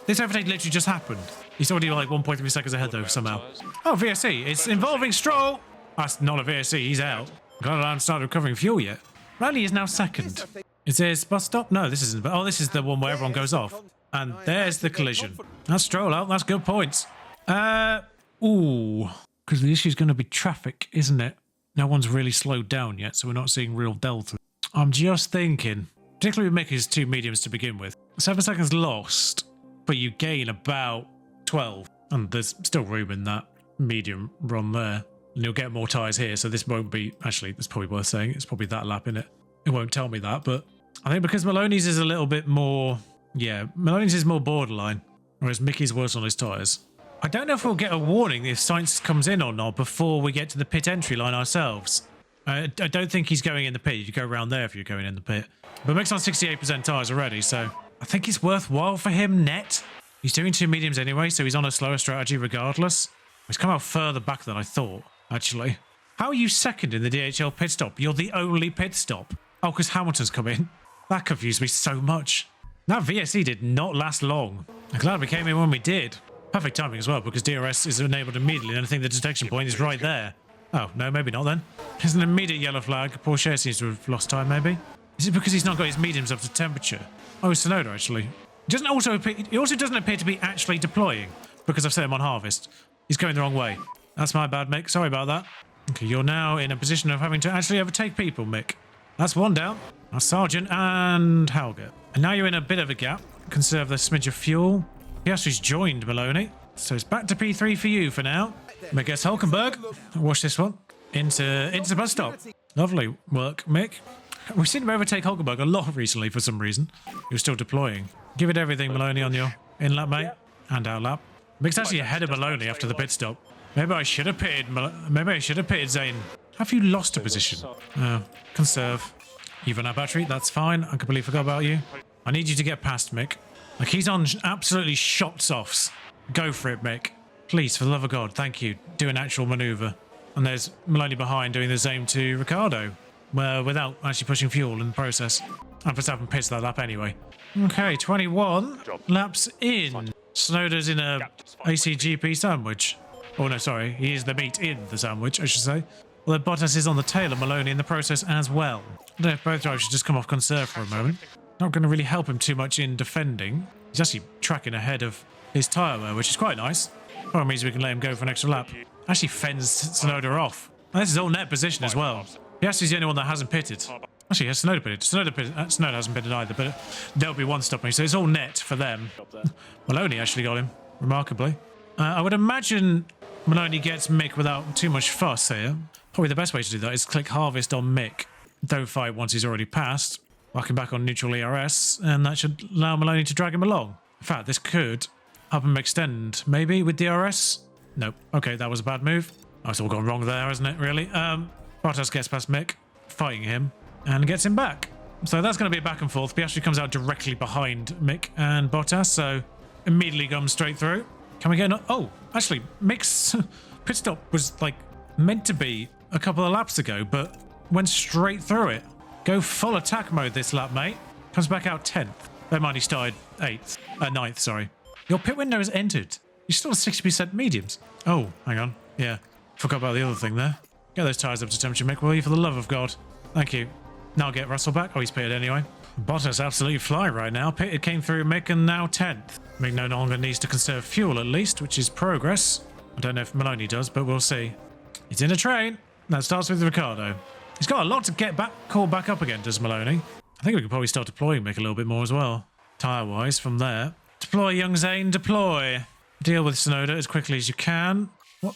this overtake literally just happened. He's already like 1.3 seconds ahead though somehow. Oh, VSC. It's involving Stroll. That's not a VSC. He's out. God, I haven't started recovering fuel yet. Rally is now 2nd. Is this bus stop? No, this isn't. Oh, this is the one where everyone goes off. And there's the collision. That's Stroll out. That's good points. Ooh. Because the issue's going to be traffic, isn't it? No one's really slowed down yet, so we're not seeing real delta. I'm just thinking, particularly with Mickey's 2 mediums to begin with. 7 seconds lost, but you gain about 12. And there's still room in that medium run there. And you'll get more tyres here, so this won't be... Actually, that's probably worth saying. It's probably that lap, innit? It won't tell me that, but I think because Maloney's is a little bit more... Yeah, Maloney's is more borderline, whereas Mickey's worse on his tyres. I don't know if we'll get a warning if Sainz comes in or not before we get to the pit entry line ourselves. I don't think he's going in the pit. You go around there if you're going in the pit. But Mick's on 68% tyres already, so I think it's worthwhile for him net. He's doing 2 mediums anyway, so he's on a slower strategy regardless. He's come out further back than I thought, actually. How are you 2nd in the DHL pit stop? You're the only pit stop. Oh, because Hamilton's come in. That confused me so much. That VSE did not last long. I'm glad we came in when we did. Perfect timing as well, because DRS is enabled immediately, and I think the detection point is right there. Oh, no, maybe not then. There's an immediate yellow flag. Porsche seems to have lost time, maybe. Is it because he's not got his mediums up to temperature? Oh, it's Tsunoda, actually. He also doesn't appear to be actually deploying, because I've set him on harvest. He's going the wrong way. That's my bad, Mick. Sorry about that. Okay, you're now in a position of having to actually overtake people, Mick. That's 1 down. That's Sargent and Halger. And now you're in a bit of a gap. Conserve the smidge of fuel. Piastri's joined Maloney. So it's back to P3 for you for now. Mick gets Hulkenberg. Watch this one. Into the bus stop. Lovely work, Mick. We've seen him overtake Hulkenberg a lot recently for some reason. You're still deploying. Give it everything, Maloney, on your in-lap, mate. And out-lap. Mick's actually ahead of Maloney after the pit stop. Maybe I should have pitted Zane. Have you lost a position? Conserve. You've run out battery. That's fine. I completely forgot about you. I need you to get past Mick. Like, he's on absolutely shots-offs. Go for it, Mick. Please, for the love of God, thank you. Do an actual manoeuvre. And there's Maloney behind doing the same to Ricciardo, without actually pushing fuel in the process. And Verstappen pits that lap anyway. Okay, 21 laps in. Tsunoda's in a ACGP sandwich. Oh no, sorry, he is the meat in the sandwich, I should say. Although Bottas is on the tail of Maloney in the process as well. I don't know if both drivers should just come off conserve for a moment. Not going to really help him too much in defending. He's actually tracking ahead of his tyre wear, which is quite nice. Probably means we can let him go for an extra lap. Actually fends Tsunoda off. And this is all net position as well. Piastri's the only one that hasn't pitted. Actually, has Tsunoda pitted? Tsunoda hasn't pitted either, but there'll be one stopping, so it's all net for them. Maloney actually got him, remarkably. I would imagine Maloney gets Mick without too much fuss here. Probably the best way to do that is click harvest on Mick. Don't fight once he's already passed. Lock him back on neutral ERS, and that should allow Maloney to drag him along. In fact, this could help him extend, maybe, with DRS? Nope. Okay, that was a bad move. Oh, it's all gone wrong there, hasn't it, really? Bottas gets past Mick, fighting him, and gets him back. So that's going to be a back and forth. Piastri comes out directly behind Mick and Bottas, so immediately comes straight through. Can we get an... Oh, actually, Mick's pit stop was, like, meant to be a couple of laps ago, but went straight through it. Go full attack mode this lap, mate. Comes back out 10th. Bear in mind he started 9th, sorry. Your pit window is entered. You're still 60% mediums. Oh, hang on. Yeah, forgot about the other thing there. Get those tyres up to temperature, Mick, will you? For the love of God. Thank you. Now get Russell back. Oh, he's pitted anyway. Bottas absolutely fly right now. Pitted came through Mick and now 10th. Mick no longer needs to conserve fuel at least, which is progress. I don't know if Maloney does, but we'll see. He's in a train. That starts with Ricciardo. He's got a lot to get back, called back up again, does Maloney. I think we could probably start deploying Mick a little bit more as well. Tyre-wise from there. Deploy, young Zane, deploy. Deal with Tsunoda as quickly as you can.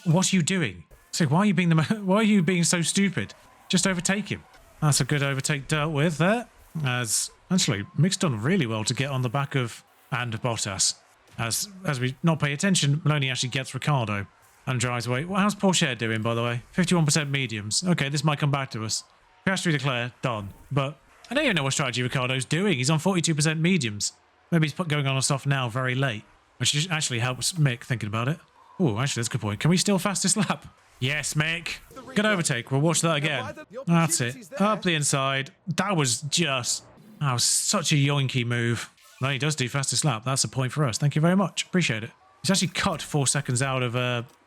What are you doing? So why are you being so stupid? Just overtake him. That's a good overtake dealt with there. As actually Mick's done really well to get on the back of and Bottas. As we not pay attention, Maloney actually gets Ricciardo and drives away. Well, how's Porsche doing, by the way? 51% mediums. Okay, this might come back to us. Piastri declare done. But I don't even know what strategy Ricciardo's doing. He's on 42% mediums. Maybe he's going on a soft now very late, which actually helps Mick thinking about it. Oh, actually, that's a good point. Can we steal fastest lap? Yes, Mick. Good overtake. We'll watch that again. That's it. Up the inside. That was such a yoinky move. No, he does do fastest lap. That's a point for us. Thank you very much. Appreciate it. He's actually cut 4 seconds out of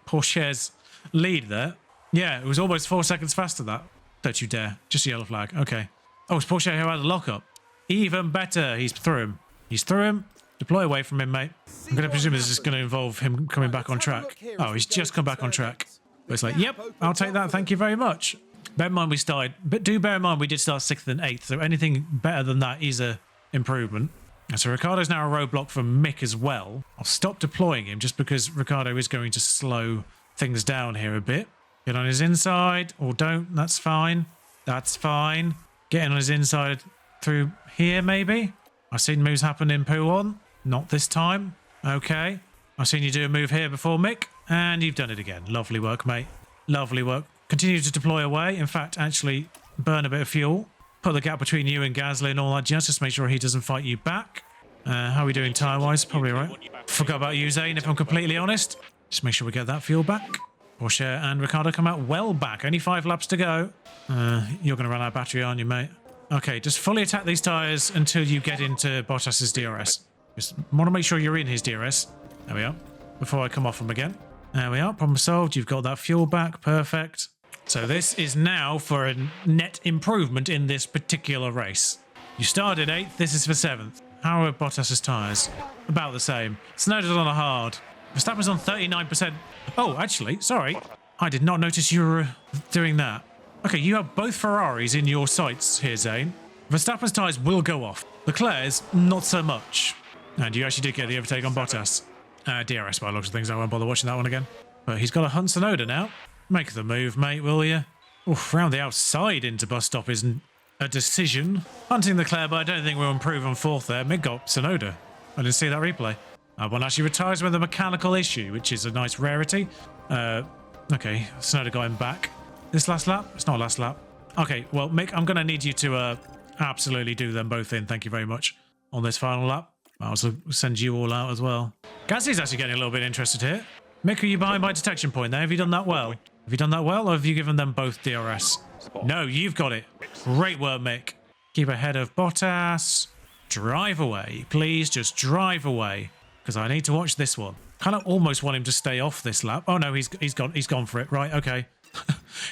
Porsche's lead there. Yeah, it was almost 4 seconds faster that. Don't you dare. Just a yellow flag. Okay. Oh, it's Porsche who had the lockup. Even better. He's through him. He's through him. Deploy away from him, mate. I'm going to presume this is going to involve him coming back on track. Oh, he's just come back on track. But it's like, yep, I'll take that. Thank you very much. Bear in mind we started, but do bear in mind we did start 6th and 8th, so anything better than that is a improvement. So Ricciardo's now a roadblock for Mick as well. I'll stop deploying him just because Ricciardo is going to slow things down here a bit. Get on his inside, or don't, that's fine. That's fine. Getting on his inside through here, maybe? I've seen moves happen in P1. Not this time. Okay. I've seen you do a move here before, Mick, and you've done it again. Lovely work, mate. Lovely work. Continue to deploy away. In fact, actually burn a bit of fuel. Put the gap between you and Gasly and all that just to make sure he doesn't fight you back. How are we doing tyre-wise? Probably all right. Forgot about you, Zane, if I'm completely honest. Just make sure we get that fuel back. Porsche and Ricciardo come out well back. Only 5 laps to go. You're going to run out of battery, aren't you, mate? Okay, just fully attack these tyres until you get into Bottas's DRS. Just want to make sure you're in his DRS. There we are. Before I come off him again. There we are. Problem solved. You've got that fuel back. Perfect. So this is now for a net improvement in this particular race. You started 8th. This is for 7th. How are Bottas's tyres? About the same. Tsunoda's on a hard. Verstappen's on 39%. Oh, actually, sorry. I did not notice you were doing that. Okay, you have both Ferraris in your sights here, Zane. Verstappen's tyres will go off. Leclerc's, not so much. And you actually did get the overtake on Bottas. DRS by the looks of things. I won't bother watching that one again. But he's got a hunt Tsunoda now. Make the move, mate, will you? Oof, round the outside into bus stop isn't a decision. Hunting Leclerc, but I don't think we'll improve on 4th there. Mick got Tsunoda. I didn't see that replay. One actually retires with a mechanical issue, which is a nice rarity. Okay, Tsunoda got him back. This last lap? It's not last lap. Okay, well, Mick, I'm going to need you to absolutely do them both in. Thank you very much. On this final lap. I'll also send you all out as well. Gasly's actually getting a little bit interested here. Mick, are you behind my detection point there? Have you done that well? Have you done that well, or have you given them both DRS? No, you've got it. Great work, Mick. Keep ahead of Bottas. Drive away. Please just drive away. Because I need to watch this one. Kind of almost want him to stay off this lap. Oh no, he's gone for it. Right, okay.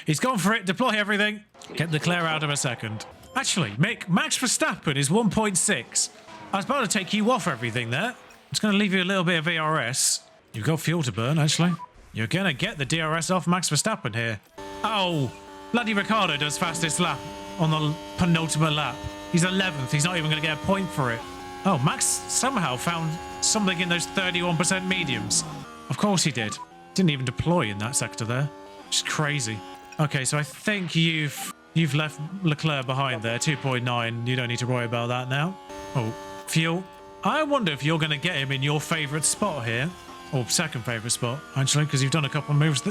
He's gone for it. Deploy everything. Get Leclerc out of a second. Actually, Mick, Max Verstappen is 1.6. I was about to take you off everything there. It's going to leave you a little bit of VRS. You've got fuel to burn, actually. You're going to get the DRS off Max Verstappen here. Oh, bloody Ricciardo does fastest lap on the penultimate lap. He's 11th. He's not even going to get a point for it. Oh, Max somehow found something in those 31% mediums. Of course he did. Didn't even deploy in that sector there. Just crazy. Okay, so I think you've left Leclerc behind there, 2.9. You don't need to worry about that now. Oh, fuel. I wonder if you're going to get him in your favourite spot here. Or second favourite spot, actually, because you've done a couple of moves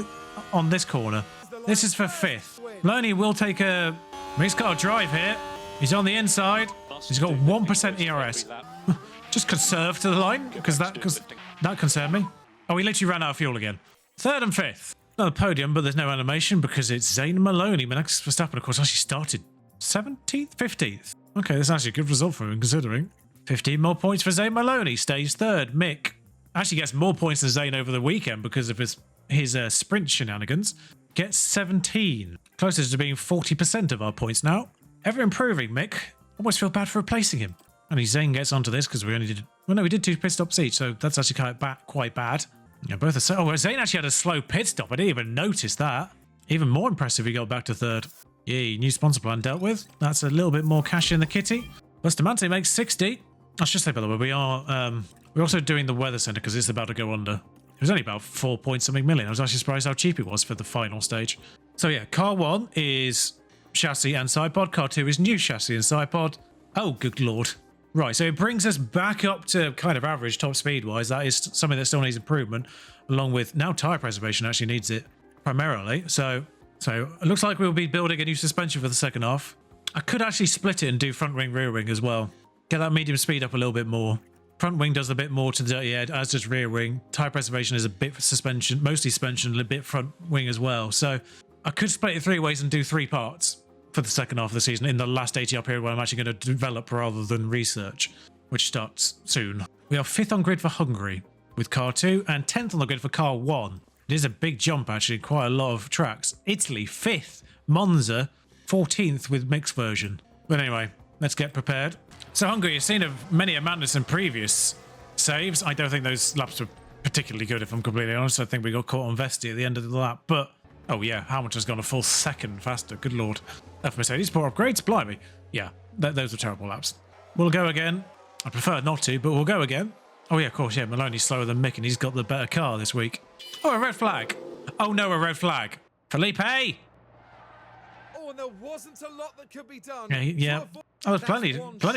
on this corner. This is for 5th. Maloney will take a... He's got a drive here. He's on the inside. He's got 1% ERS. Just conserve to the line, because that concerned me. Oh, he literally ran out of fuel again. 3rd and 5th. Another podium, but there's no animation because it's Zayn Maloney. Max Verstappen, of course, actually started 17th, 15th. Okay, that's actually a good result for him, considering. 15 more points for Zayn Maloney, stays third. Mick actually gets more points than Zayn over the weekend because of his sprint shenanigans. Gets 17. Closest to being 40% of our points now. Ever improving, Mick. Almost feel bad for replacing him. Only Zayn gets onto this because we only did... Well, no, we did 2 pit stops each, so that's actually quite bad. Yeah, both are... Oh, well, Zayn actually had a slow pit stop. I didn't even notice that. Even more impressive, he got back to third. Yay, new sponsor plan dealt with. That's a little bit more cash in the kitty. Bustamante makes 60. I should say, by the way, we're also doing the weather center because it's about to go under. It was only about 4 point something million. I was actually surprised how cheap it was for the final stage. So yeah, car 1 is chassis and side pod. Car 2 is new chassis and side pod. Oh, good lord. Right, so it brings us back up to kind of average top speed wise. That is something that still needs improvement, along with now tyre preservation actually needs it primarily. So it looks like we'll be building a new suspension for the second half. I could actually split it and do front wing, rear wing as well. Get that medium speed up a little bit more. Front wing does a bit more to the dirty head, as does rear wing. Tyre preservation is a bit suspension, mostly suspension, and a bit front wing as well. So I could split it 3 ways and do 3 parts for the second half of the season in the last ATR period where I'm actually going to develop rather than research, which starts soon. We are 5th on grid for Hungary with car 2 and 10th on the grid for car 1. It is a big jump actually, quite a lot of tracks. Italy 5th, Monza 14th with mixed version. But anyway, let's get prepared. So Hungary has seen many a madness in previous saves. I don't think those laps were particularly good, if I'm completely honest. I think we got caught on Vesti at the end of the lap. But, oh yeah, Hamilton's gone a full second faster. Good lord. F Mercedes, poor upgrades, blimey. Yeah, those were terrible laps. We'll go again. I prefer not to, but we'll go again. Oh yeah, of course, yeah, Maloney's slower than Mick and he's got the better car this week. Oh, a red flag. Oh no, a red flag. Felipe! Oh, and there wasn't a lot that could be done. Yeah. Oh, there's plenty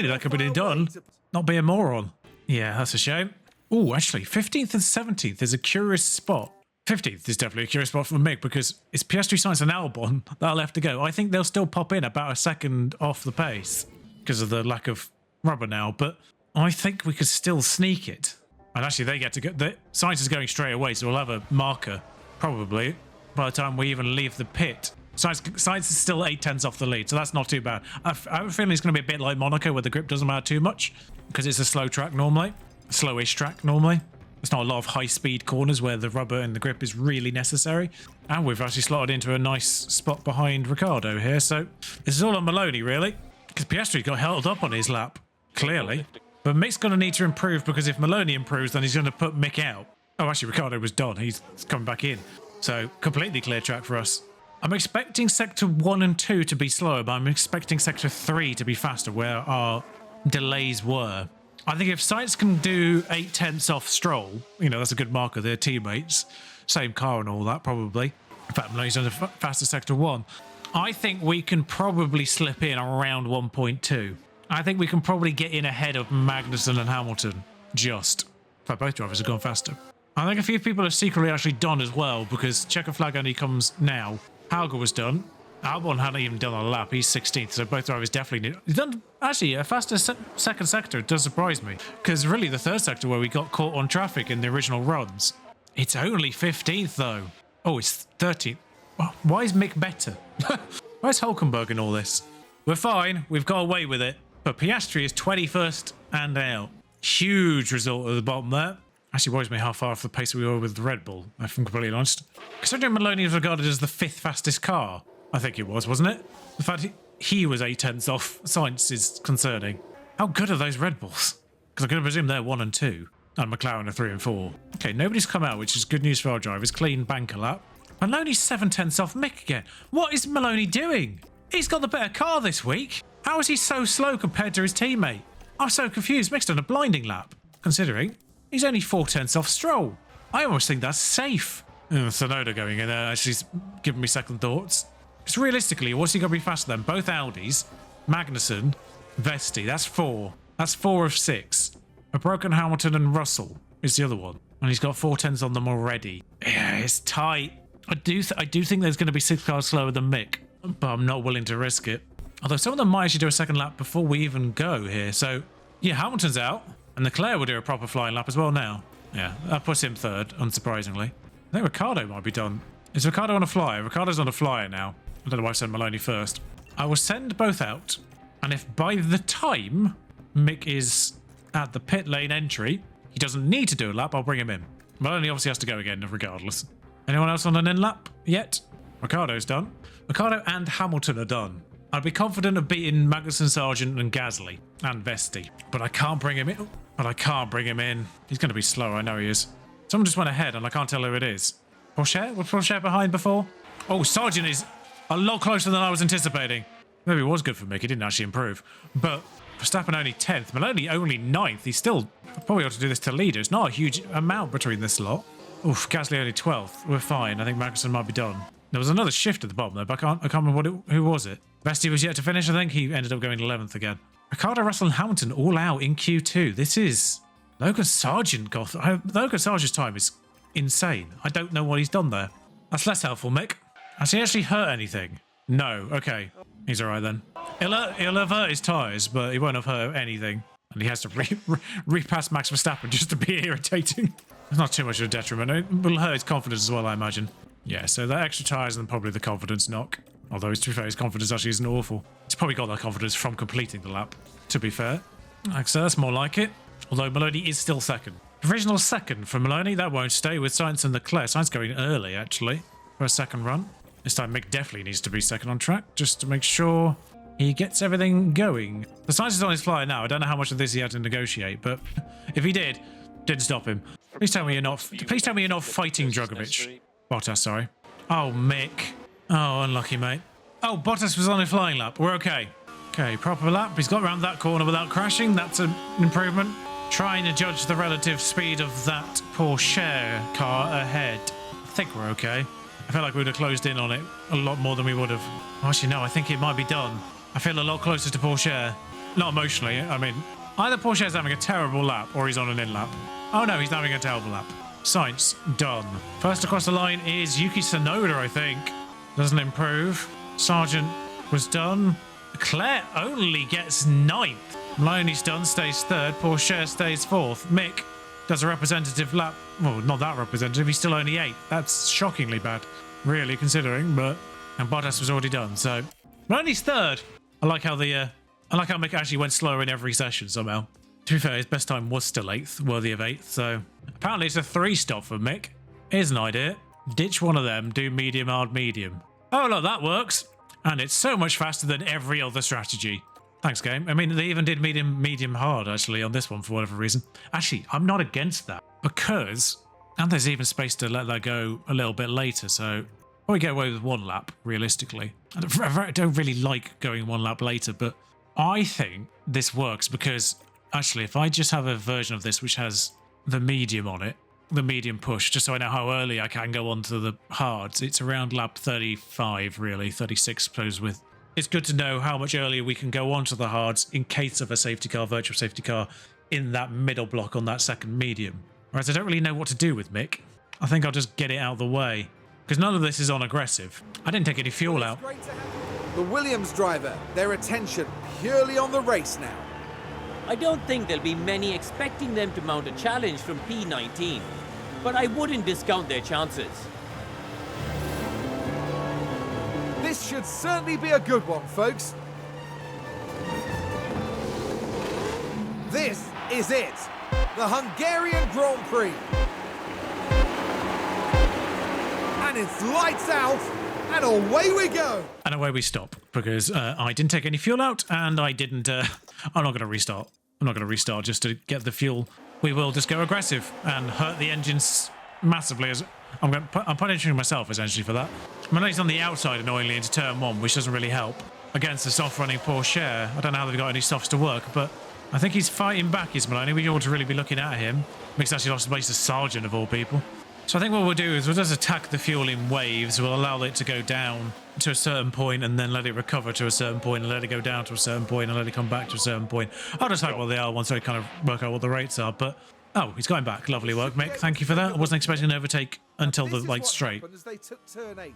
that could be done. Not be a moron. Yeah, that's a shame. Oh, actually, 15th and 17th is a curious spot. 15th is definitely a curious spot for Mick because it's Piastri, Sainz and Albon that are left to go. I think they'll still pop in about a second off the pace because of the lack of rubber now, but I think we could still sneak it. And actually, they get to go. Sainz is going straight away, so we'll have a marker probably by the time we even leave the pit. Sainz is still 8/10 off the lead, so that's not too bad. I have a feeling it's going to be a bit like Monaco where the grip doesn't matter too much because it's a slow track normally, a slowish track normally. There's not a lot of high-speed corners where the rubber and the grip is really necessary. And we've actually slotted into a nice spot behind Ricciardo here, so this is all on Maloney, really. Because Piastri got held up on his lap, clearly. But Mick's going to need to improve because if Maloney improves, then he's going to put Mick out. Oh, actually, Ricciardo was done. He's coming back in. So, completely clear track for us. I'm expecting Sector 1 and 2 to be slower, but I'm expecting Sector 3 to be faster, where our delays were. I think if Sainz can do 8/10 off Stroll, you know, that's a good marker. They're teammates. Same car and all that, probably. In fact, Maloney's on the fastest Sector 1. I think we can probably slip in around 1.2. I think we can probably get in ahead of Magnussen and Hamilton. Just. In fact, both drivers have gone faster. I think a few people have secretly actually done as well, because checker flag only comes now. Hauger was done. Albon hadn't even done a lap. He's 16th, so both drivers definitely need. He's done actually a faster second sector. It does surprise me because really the third sector where we got caught on traffic in the original runs, it's only 15th though. Oh, it's 13th. Why is Mick better? Where's Hulkenberg in all this? We're fine. We've got away with it. But Piastri is 21st and out. Huge result at the bottom there. Actually worries me how far off the pace we were with the Red Bull, if I'm completely honest. Considering Maloney is regarded as the 5th fastest car. I think it was, wasn't it? The fact he was 8/10 off Sainz is concerning. How good are those Red Bulls? Because I'm going to presume they're 1 and 2. And McLaren are 3 and 4. Okay, nobody's come out, which is good news for our drivers. Clean banker lap. Maloney's 7/10 off Mick again. What is Maloney doing? He's got the better car this week. How is he so slow compared to his teammate? I'm so confused. Mick's done a blinding lap, considering he's only 4/10 off Stroll. I almost think that's safe. Tsunoda going in there actually giving me second thoughts. Because realistically, what's he going to be faster than? Both Audis, Magnussen, Vesti. That's 4. That's 4 of 6. A broken Hamilton and Russell is the other one. And he's got 4/10s on them already. Yeah, it's tight. I do think there's going to be 6 cars slower than Mick. But I'm not willing to risk it. Although some of them might actually do a second lap before we even go here. So, yeah, Hamilton's out. And Leclerc will do a proper flying lap as well now. Yeah, that puts him third, unsurprisingly. I think Ricciardo might be done. Is Ricciardo on a flyer? Ricciardo's on a flyer now. I don't know why I sent Maloney first. I will send both out. And if by the time Mick is at the pit lane entry, he doesn't need to do a lap, I'll bring him in. Maloney obviously has to go again regardless. Anyone else on an in lap yet? Ricciardo's done. Ricciardo and Hamilton are done. I'd be confident of beating Magnussen, Sargent and Gasly and Vesti. But I can't bring him in. He's going to be slow, I know he is. Someone just went ahead and I can't tell who it is. Porsche? Was Porsche behind before? Oh, Sargent is a lot closer than I was anticipating. Maybe it was good for Mick, he didn't actually improve. But Verstappen only 10th, Maloney only 9th. He's still probably ought to do this to leader. It's not a huge amount between this lot. Oof, Gasly only 12th. We're fine. I think Magnussen might be done. There was another shift at the bottom though, but I can't remember who was it. Vesti was yet to finish, I think. He ended up going 11th again. Ricciardo, Russell and Hamilton all out in Q2. This is... Logan Sargent Logan Sargent's time is insane. I don't know what he's done there. That's less helpful, Mick. Has he actually hurt anything? No. Okay. He's all right then. He'll have hurt his tyres, but he won't have hurt anything. And he has to repass Max Verstappen just to be irritating. It's not too much of a detriment. It will hurt his confidence as well, I imagine. Yeah, so the extra tyres and probably the confidence knock. Although, to be fair, his confidence actually isn't awful. He's probably got that confidence from completing the lap, to be fair. Like so, that's more like it. Although Maloney is still second. Provisional second for Maloney. That won't stay with Sainz and Leclerc. Sainz going early, actually, for a second run. This time, Mick definitely needs to be second on track, just to make sure he gets everything going. The Sainz is on his flyer now. I don't know how much of this he had to negotiate, but if he didn't stop him. Please tell me you're not fighting Drogovic. Bottas, sorry. Oh, Mick. Oh, unlucky, mate. Oh, Bottas was on a flying lap. We're okay. Okay, proper lap. He's got around that corner without crashing. That's an improvement. Trying to judge the relative speed of that Porsche car ahead. I think we're okay. I feel like we would have closed in on it a lot more than we would have. Actually, no, I think it might be done. I feel a lot closer to Porsche. Not emotionally. I mean, either Porsche's having a terrible lap or he's on an in lap. Oh no, he's having a terrible lap. Sainz, done. First across the line is Yuki Tsunoda, I think. Doesn't improve. Sargent was done. Leclerc only gets 9th. Maloney's done, stays 3rd. Porsche stays 4th. Mick does a representative lap. Well, not that representative. He's still only 8th. That's shockingly bad, really, considering. But and Bottas was already done. So Maloney's 3rd. I like how Mick actually went slower in every session somehow. To be fair, his best time was still 8th, worthy of 8th. So apparently it's a 3-stop for Mick. Here's an idea. Ditch one of them, do medium, hard, medium. Oh, look, that works. And it's so much faster than every other strategy. Thanks, game. I mean, they even did medium, hard, actually, on this one for whatever reason. Actually, I'm not against that because... And there's even space to let that go a little bit later, so... Probably get away with 1 lap, realistically. I don't really like going 1 lap later, but I think this works because... Actually, if I just have a version of this which has the medium on it, the medium push, just so I know how early I can go on to the hards. It's around lap 35, really, 36, suppose, with... It's good to know how much earlier we can go on to the hards in case of a safety car, virtual safety car, in that middle block on that second medium. Whereas I don't really know what to do with Mick. I think I'll just get it out of the way, because none of this is on aggressive. I didn't take any fuel out. The Williams driver, their attention purely on the race now. I don't think there'll be many expecting them to mount a challenge from P19, but I wouldn't discount their chances. This should certainly be a good one, folks. This is it, the Hungarian Grand Prix. And it's lights out, and away we go. And away we stop, because I didn't take any fuel out, and I didn't... I'm not going to restart. I'm not going to restart just to get the fuel. We will just go aggressive and hurt the engines massively. As I'm punishing myself, essentially, for that. Maloney's on the outside, annoyingly, into turn 1, which doesn't really help against the soft-running Porsche. I don't know how they've got any softs to work, but I think he's fighting back, is Maloney. We ought to really be looking at him. Mick's actually lost the place to Sargent, of all people. So I think what we'll do is we'll just attack the fuel in waves. We'll allow it to go down to a certain point and then let it recover to a certain point and let it go down to a certain point and let it come back to a certain point. I'll just hope what they are once I kind of work out what the rates are. But, oh, he's going back. Lovely work, Mick. Thank you for that. I wasn't expecting an overtake until the light straight. As they took turn 8.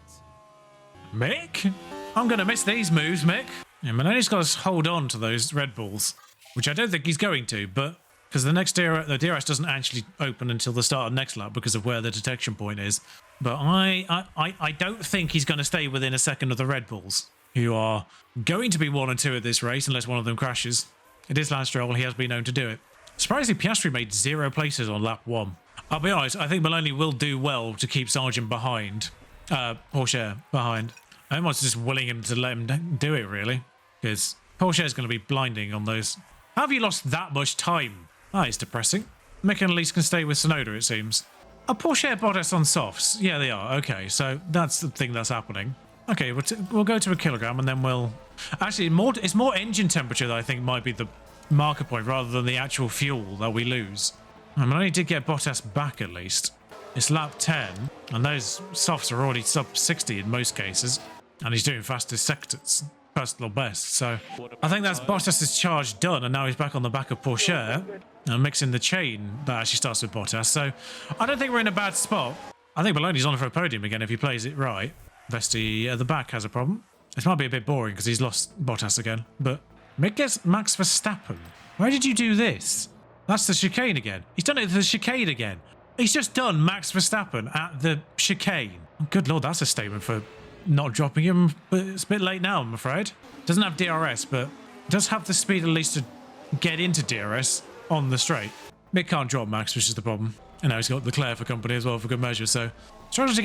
Mick? I'm going to miss these moves, Mick. Yeah, Maloney's got to hold on to those Red Bulls, which I don't think he's going to, but because the DRS doesn't actually open until the start of next lap because of where the detection point is. But I don't think he's going to stay within a second of the Red Bulls, who are going to be 1 and 2 at this race unless one of them crashes. It is Lance Stroll. He has been known to do it. Surprisingly, Piastri made 0 places on lap 1. I'll be honest, I think Maloney will do well to keep Sargent behind. Porsche behind. I'm almost just willing him to let him do it, really. Because Porsche is going to be blinding on those. How have you lost that much time? That is depressing. Mick and Elise can stay with Sonoda, it seems. Are Porsche Bottas on softs? Yeah, they are. Okay, so that's the thing that's happening. Okay, we'll go to a kilogram and then we'll... Actually, it's more engine temperature that I think might be the marker point rather than the actual fuel that we lose. I mean, I only did get Bottas back at least. It's lap 10, and those softs are already sub 60 in most cases, and he's doing fastest sectors, personal best. So I think that's Bottas's charge done, and now he's back on the back of Porsche and mixing the chain that actually starts with Bottas. So I don't think we're in a bad spot. I think Maloney's on for a podium again if he plays it right. Vesti at the back has a problem. This might be a bit boring because he's lost Bottas again, but Mick gets Max Verstappen. Why did you do this? That's the chicane again. He's done it at the chicane again. He's just done Max Verstappen at the chicane. Good Lord, that's a statement for not dropping him. But it's a bit late now, I'm afraid. Doesn't have DRS, but does have the speed at least to get into DRS on the straight. Mick can't drop Max, which is the problem. And now he's got Leclerc for company as well for good measure. So struggling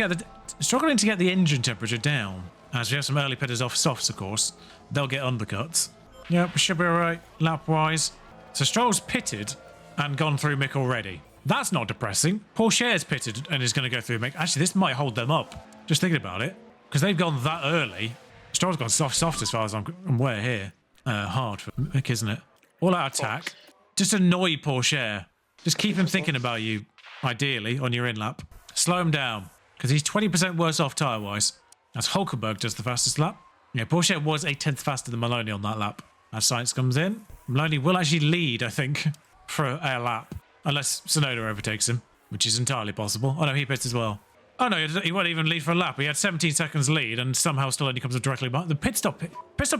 to get the engine temperature down. As we have some early pitters off softs, of course. They'll get undercuts. Yep, should be all right lap-wise. So Stroll's pitted and gone through Mick already. That's not depressing. Porsche's pitted and is going to go through Mick. Actually, this might hold them up. Just thinking about it. Because they've gone that early. Stroll's gone soft as far as I'm aware here. Hard for Mick, isn't it? All out attack. Just annoy Porsche. Just keep him thinking about you, ideally, on your in-lap. Slow him down. Because he's 20% worse off tyre-wise. As Hulkenberg does the fastest lap. Yeah, Porsche was a tenth faster than Maloney on that lap. As Sainz comes in, Maloney will actually lead, I think, for a lap. Unless Sonoda overtakes him, which is entirely possible. Oh no, he pits as well. Oh no, he won't even lead for a lap. He had 17 seconds lead and somehow still only comes up directly behind. The pit stop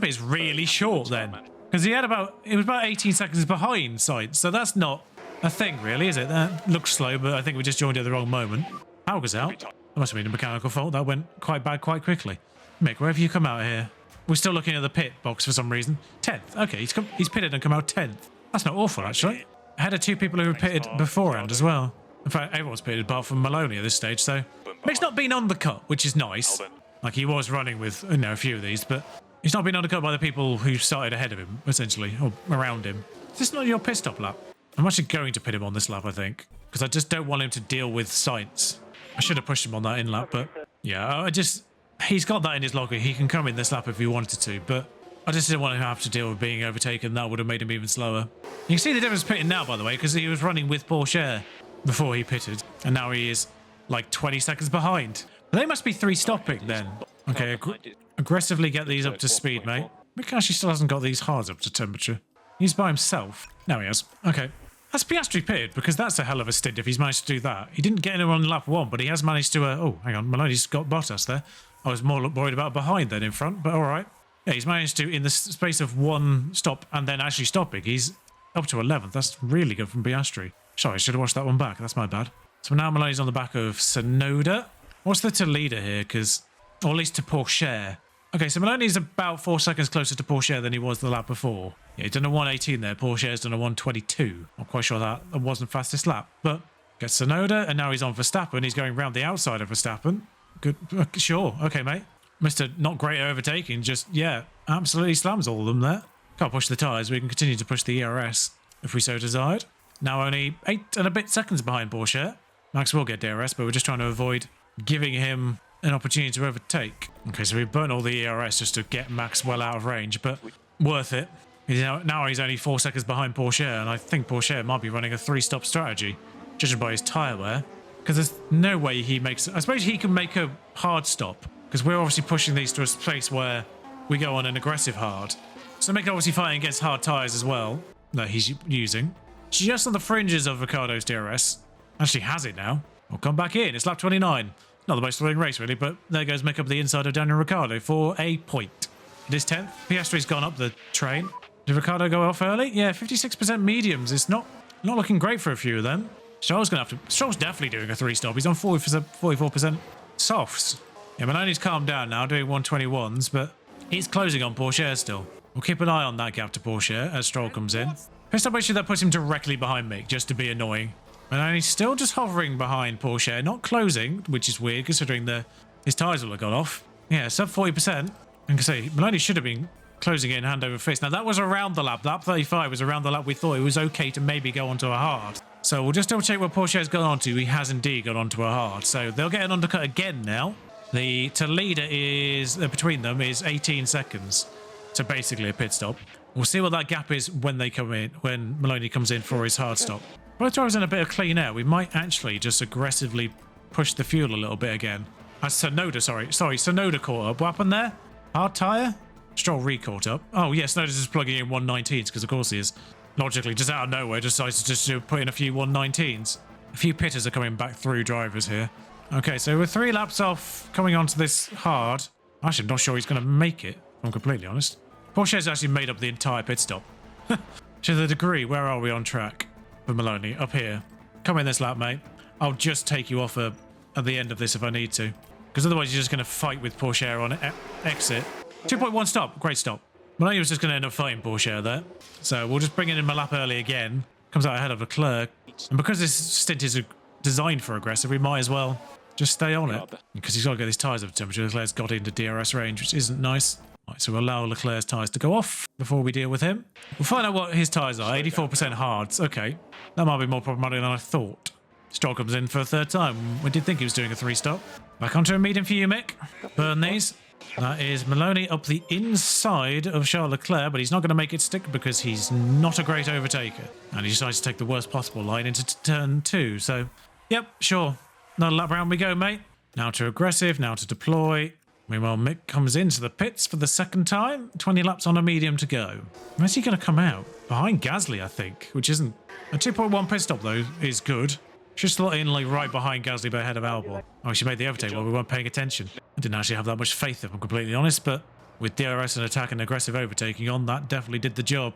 is really short then. Because it was about 18 seconds behind Sainz. So that's not a thing really, is it? That looks slow, but I think we just joined at the wrong moment. Hauger's out. That must have been a mechanical fault. That went quite bad quite quickly. Mick, where have you come out here? We're still looking at the pit box for some reason. 10th. Okay, he's pitted and come out 10th. That's not awful, actually. I had 2 people who were pitted beforehand as well. In fact, everyone's pitted apart from Maloney at this stage, so... Mick's not been undercut, which is nice. Like, he was running with, a few of these, but he's not been undercut by the people who started ahead of him, essentially, or around him. Is this not your pit stop lap? I'm actually going to pit him on this lap, I think, because I just don't want him to deal with Sainz. I should have pushed him on that in lap, but yeah, he's got that in his locker. He can come in this lap if he wanted to, but I just didn't want him to have to deal with being overtaken. That would have made him even slower. You can see the difference pitting now, by the way, because he was running with Porsche before he pitted, and now he is like 20 seconds behind. They must be 3 stopping then. Okay, aggressively get these up to speed, mate. Mick actually still hasn't got these hards up to temperature. He's by himself. Now he has. Okay. That's Piastri pitted, because that's a hell of a stint if he's managed to do that. He didn't get anyone on lap 1, but he has managed to... oh, hang on. Maloney's got Bottas there. I was more worried about behind than in front, but all right. Yeah, he's managed to, in the space of 1 stop and then actually stopping, he's up to 11th. That's really good from Piastri. Sorry, I should have watched that one back. That's my bad. So now Maloney's on the back of Sonoda. What's the to leader here? Or at least to Porsche. Okay, so Maloney's about 4 seconds closer to Porsche than he was the lap before. Yeah, he's done a 1:18 there. Porsche's done a 1:22. I'm quite sure that wasn't fastest lap. But gets Sonoda, and now he's on Verstappen. He's going round the outside of Verstappen. Good. Sure. Okay, mate. Mr. Not great at overtaking. Just, yeah, absolutely slams all of them there. Can't push the tyres. We can continue to push the ERS if we so desired. Now only 8 and a bit seconds behind Porsche. Max will get DRS, but we're just trying to avoid giving him an opportunity to overtake. Okay, so we burnt all the ERS just to get Max well out of range, but worth it. Now he's only 4 seconds behind Porsche, and I think Porsche might be running a 3-stop strategy, judging by his tyre wear. Because there's no way he makes... I suppose he can make a hard stop, because we're obviously pushing these to a place where we go on an aggressive hard. So Mick obviously fighting against hard tyres as well, that he's using. Just on the fringes of Ricciardo's DRS. Actually has it now. We'll come back in. It's lap 29. Not the most thrilling race, really, but there goes Mick up the inside of Daniel Ricciardo for a point. It is 10th. Piastri's gone up the train. Did Ricciardo go off early? Yeah, 56% mediums. It's not Not looking great for a few of them. Stroll's definitely doing a 3-stop. He's on 44% softs. Yeah, Maloney's calmed down now, doing 121s, but he's closing on Pourchaire still. We'll keep an eye on that gap to Pourchaire as Stroll comes in. Pit stop issue that puts him directly behind Mick, just to be annoying. Maloney's still just hovering behind Pourchaire, not closing, which is weird considering his tyres will have gone off. Yeah, sub 40%. I can say Maloney should have been closing in hand over fist. Now that was around the lap. Lap 35 was around the lap we thought it was okay to maybe go onto a hard. So we'll just double check what Pourchaire's gone onto. He has indeed gone onto a hard. So they'll get an undercut again now. The to leader is between them is 18 seconds. So basically a pit stop. We'll see what that gap is when they come in, when Maloney comes in for his hard stop. Both drivers in a bit of clean air. We might actually just aggressively push the fuel a little bit again. Sonoda caught up. What happened there? Hard tyre? Stroll re-caught up. Oh, yeah, Sonoda's just plugging in 119s because, of course, he is. Logically, just out of nowhere, decides to just put in a few 119s. A few pitters are coming back through drivers here. Okay, so we're 3 laps off coming onto this hard. Actually, I'm not sure he's going to make it, if I'm completely honest. Pourchaire's actually made up the entire pit stop. To the degree, where are we on track for Maloney? Up here. Come in this lap, mate. I'll just take you off at the end of this if I need to. Because otherwise you're just going to fight with Pourchaire on exit. 2.1 stop. Great stop. Maloney was just going to end up fighting Pourchaire there. So we'll just bring it in my lap early again. Comes out ahead of Leclerc. And because this stint is designed for aggressive, we might as well just stay on it. Because he's got to get his tyres up to temperature. Leclerc's got into DRS range, which isn't nice. Right, so we'll allow Leclerc's tyres to go off before we deal with him. We'll find out what his tyres are. 84% hards. Okay. That might be more problematic than I thought. Stroll comes in for a third time. We did think he was doing a 3-stop. Back onto a medium for you, Mick. Burn these. That is Maloney up the inside of Charles Leclerc, but he's not going to make it stick because he's not a great overtaker. And he decides to take the worst possible line into turn 2. So, yep, sure. Another lap round we go, mate. Now to aggressive, now to deploy. Meanwhile, Mick comes into the pits for the second time. 20 laps on a medium to go. Where's he going to come out? Behind Gasly, I think, which isn't... A 2.1 pit stop, though, is good. Should slot in like right behind Gasly but ahead of Albon. Oh, she made the overtake while we weren't paying attention. I didn't actually have that much faith, if I'm completely honest, but with DRS and attack and aggressive overtaking on, that definitely did the job.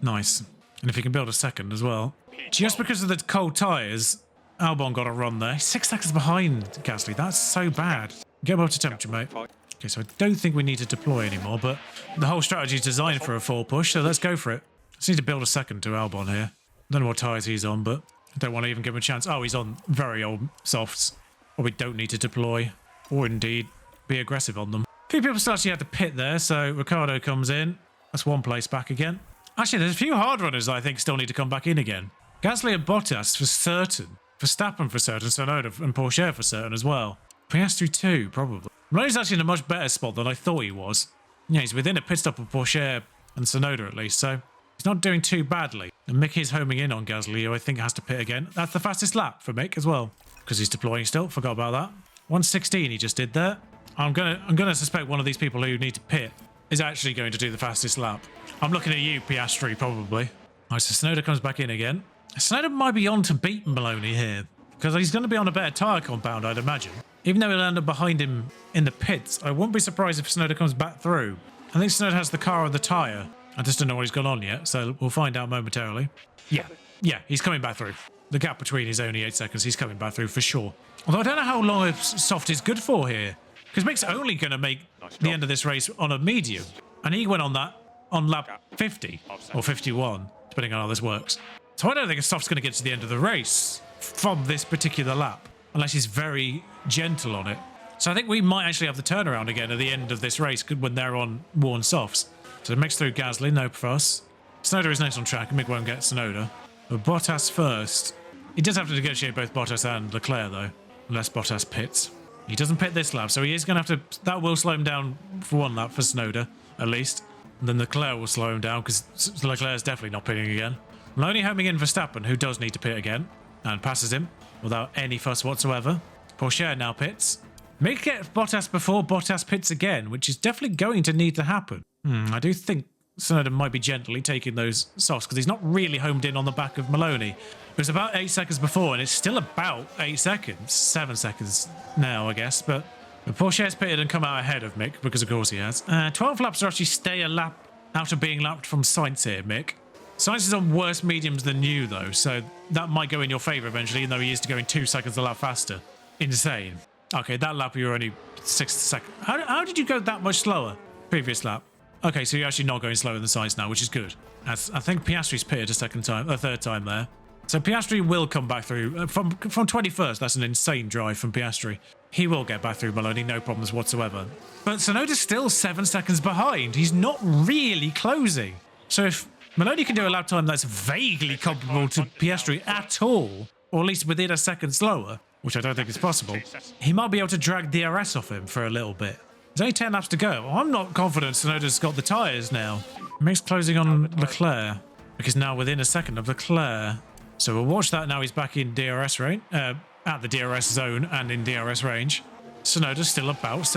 Nice. And if he can build a second as well. Just because of the cold tyres, Albon got a run there. He's 6 seconds behind Gasly. That's so bad. Get him up to temperature, mate. Okay, so I don't think we need to deploy anymore, but the whole strategy is designed for a full push, so let's go for it. Just need to build a second to Albon here. I don't know what tyres he's on, but I don't want to even give him a chance. Oh, he's on very old softs. Or we don't need to deploy, or indeed be aggressive on them. A few people actually had to pit there, so Ricciardo comes in. That's one place back again. Actually, there's a few hard runners that I think still need to come back in again. Gasly and Bottas for certain. Verstappen for certain, Sonoda and Pourchaire for certain as well. Piastri too, probably. Maloney's actually in a much better spot than I thought he was. Yeah, he's within a pit stop of Pourchaire and Sonoda at least, so he's not doing too badly. And Mick is homing in on Gasly, who I think has to pit again. That's the fastest lap for Mick as well, because he's deploying still. Forgot about that. 1:16 he just did there. I'm gonna suspect one of these people who need to pit is actually going to do the fastest lap. I'm looking at you, Piastri, probably. Alright, so Sonoda comes back in again. Sonoda might be on to beat Maloney here, because he's going to be on a better tyre compound, I'd imagine. Even though he'll end up behind him in the pits, I wouldn't be surprised if Sonoda comes back through. I think Sonoda has the car or the tyre. I just don't know what he's got on yet, so we'll find out momentarily. Yeah, he's coming back through. The gap between is only 8 seconds. He's coming back through for sure. Although I don't know how long a soft is good for here, because Mick's only going to make the end of this race on a medium, and he went on that on lap 50 or 51, depending on how this works. So I don't think a soft's going to get to the end of the race from this particular lap, unless he's very gentle on it. So I think we might actually have the turnaround again at the end of this race when they're on worn softs. So Mick's through Gasly, no fuss. Sonoda is next on track, and Mick won't get Sonoda. But Bottas first. He does have to negotiate both Bottas and Leclerc, though, unless Bottas pits. He doesn't pit this lap, so he is going to have to... That will slow him down for one lap for Sonoda, at least. And then Leclerc will slow him down, because Leclerc's definitely not pitting again. Maloney homing in Verstappen, who does need to pit again, and passes him without any fuss whatsoever. Pourchaire now pits. Mick gets Bottas before Bottas pits again, which is definitely going to need to happen. I do think Sonoda might be gently taking those softs, because he's not really homed in on the back of Maloney. It was about 8 seconds before, and it's still about 8 seconds. 7 seconds now, I guess, but Pourchaire's pitted and come out ahead of Mick, because of course he has. 12 laps to actually stay a lap out of being lapped from Sainz here, Mick. Sainz is on worse mediums than you, though, so that might go in your favour eventually, even though he used to go in 2 seconds a lap faster. Insane. Okay, that lap you were only 6 seconds. How did you go that much slower? Previous lap. Okay, so you're actually not going slower than Sainz now, which is good. As I think Piastri's pitted a third time there. So Piastri will come back through. From 21st, that's an insane drive from Piastri. He will get back through Maloney, no problems whatsoever. But Tsunoda's still 7 seconds behind. He's not really closing. So if Maloney can do a lap time that's vaguely comparable to Piastri at all, or at least within a second slower, which I don't think is possible, he might be able to drag DRS off him for a little bit. There's only 10 laps to go. I'm not confident Tsunoda's got the tyres now. Mick's closing on Leclerc, because now within a second of Leclerc. So we'll watch that now he's back in DRS range, at the DRS zone and in DRS range. Tsunoda's still about...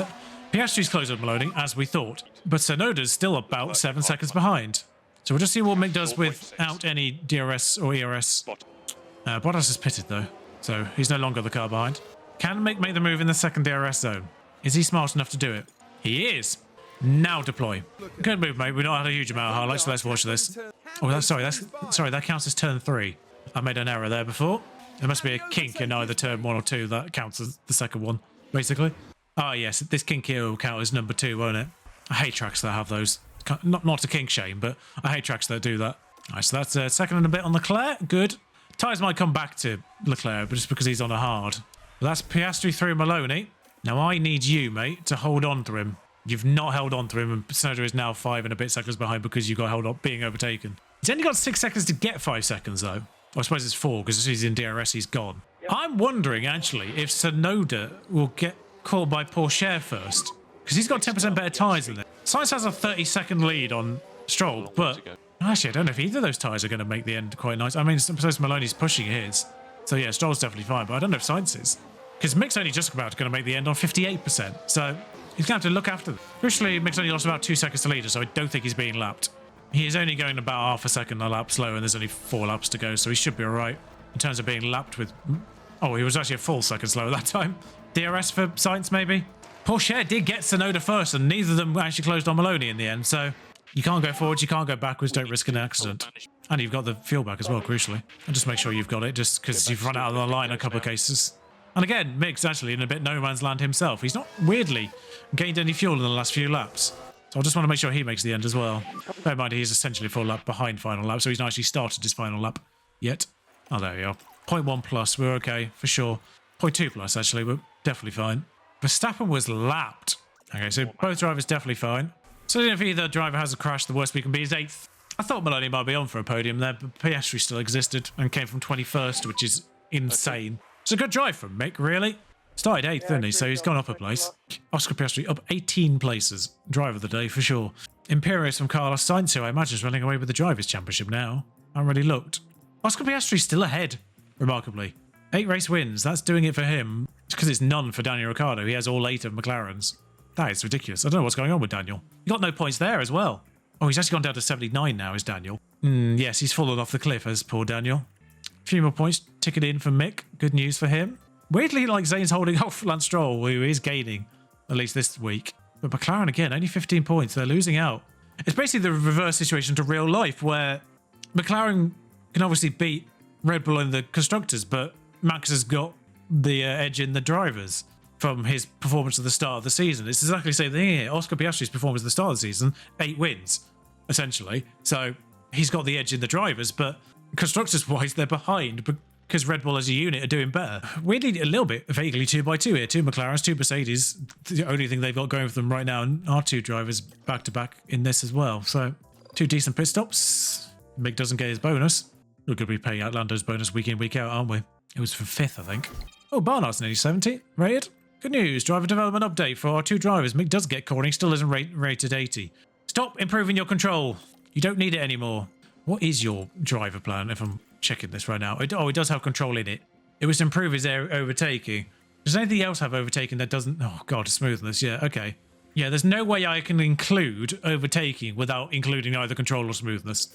Piastri's close on Maloney, as we thought, but Tsunoda's still about 7 seconds behind. So we'll just see what Mick does without any DRS or ERS. Bottas has pitted though, so he's no longer the car behind. Can Mick make the move in the second DRS zone? Is he smart enough to do it? He is. Now deploy. Good move, mate. We've not had a huge amount of highlights, so let's watch this. Oh, sorry, that counts as turn 3. I made an error there before. There must be a kink in either turn 1 or 2 that counts as the second one, basically. Ah, yes, this kink here will count as number 2, won't it? I hate tracks that have those. Not a kink shame, but I hate tracks that do that. All right, so that's second and a bit on Leclerc. Good. Tyres might come back to Leclerc, but just because he's on a hard. But that's Piastri through Maloney. Now I need you, mate, to hold on to him. You've not held on to him, and Tsunoda is now 5 and a bit seconds behind because you got held up being overtaken. He's only got 6 seconds to get 5 seconds, though. I suppose it's 4, because as soon as he's in DRS, he's gone. Yep. I'm wondering, actually, if Tsunoda will get caught by Pourchaire first, because he's got 10% better tyres than him. Sainz has a 30-second lead on Stroll, but actually, I don't know if either of those tyres are going to make the end quite nice. I mean, suppose Maloney's pushing his. So yeah, Stroll's definitely fine, but I don't know if Sainz is. Because Mick's only just about going to make the end on 58%, so he's going to have to look after them. Crucially, Mick's only lost about 2 seconds to leader, so I don't think he's being lapped. He is only going about half a second a lap slower, and there's only 4 laps to go, so he should be all right in terms of being lapped with... Oh, he was actually a full second slower that time. DRS for Sainz, maybe? Pourchaire did get Tsunoda first, and neither of them actually closed on Maloney in the end, so you can't go forwards, you can't go backwards, don't risk an accident. And you've got the fuel back as well, crucially. And just make sure you've got it, just because you've run out of the line in a couple of cases. And again, Mick's actually in a bit no man's land himself. He's not, weirdly, gained any fuel in the last few laps. So I just want to make sure he makes the end as well. Bear in mind, he's essentially a full lap behind final lap, so he's not actually started his final lap yet. Oh, there we are. 0.1 plus, we're okay, for sure. 0.2 plus, actually, we're definitely fine. Verstappen was lapped. Okay, so both drivers definitely fine. So if either driver has a crash, the worst we can be is 8th. I thought Maloney might be on for a podium there, but Piastri still existed and came from 21st, which is insane. It's a good drive from Mick, really. Started 8th, didn't he? So he's gone up a place. Oscar Piastri up 18 places. Driver of the day, for sure. Imperious from Carlos Sainz, who I imagine is running away with the Drivers' Championship now. I haven't really looked. Oscar Piastri's still ahead, remarkably. 8 race wins, that's doing it for him. It's because it's none for Daniel Ricciardo. He has all 8 of McLaren's. That is ridiculous. I don't know what's going on with Daniel. He got no points there as well. Oh, he's actually gone down to 79 now, is Daniel. Yes, he's fallen off the cliff, as poor Daniel. A few more points ticketed in for Mick. Good news for him. Weirdly, like Zane's holding off Lance Stroll, who is gaining, at least this week. But McLaren, again, only 15 points. They're losing out. It's basically the reverse situation to real life, where McLaren can obviously beat Red Bull in the constructors, but Max has got the edge in the drivers from his performance at the start of the season. It's exactly the same thing here. Oscar Piastri's performance at the start of the season, 8 wins, essentially. So he's got the edge in the drivers, but constructors-wise, they're behind because Red Bull as a unit are doing better. Weirdly, a little bit vaguely 2x2 here. 2 McLarens, 2 Mercedes. The only thing they've got going for them right now are 2 drivers back-to-back in this as well. So 2 decent pit stops. Mick doesn't get his bonus. We're going to be paying out Lando's bonus week in, week out, aren't we? It was for 5th, I think. Oh, Barnard's nearly 70. Rated. Good news. Driver development update for our 2 drivers. Mick does get Corning, still isn't rated 80. Stop improving your control. You don't need it anymore. What is your driver plan, if I'm checking this right now? It does have control in it. It was to improve his overtaking. Does anything else have overtaking that doesn't... Oh, God, smoothness. Yeah, okay. Yeah, there's no way I can include overtaking without including either control or smoothness.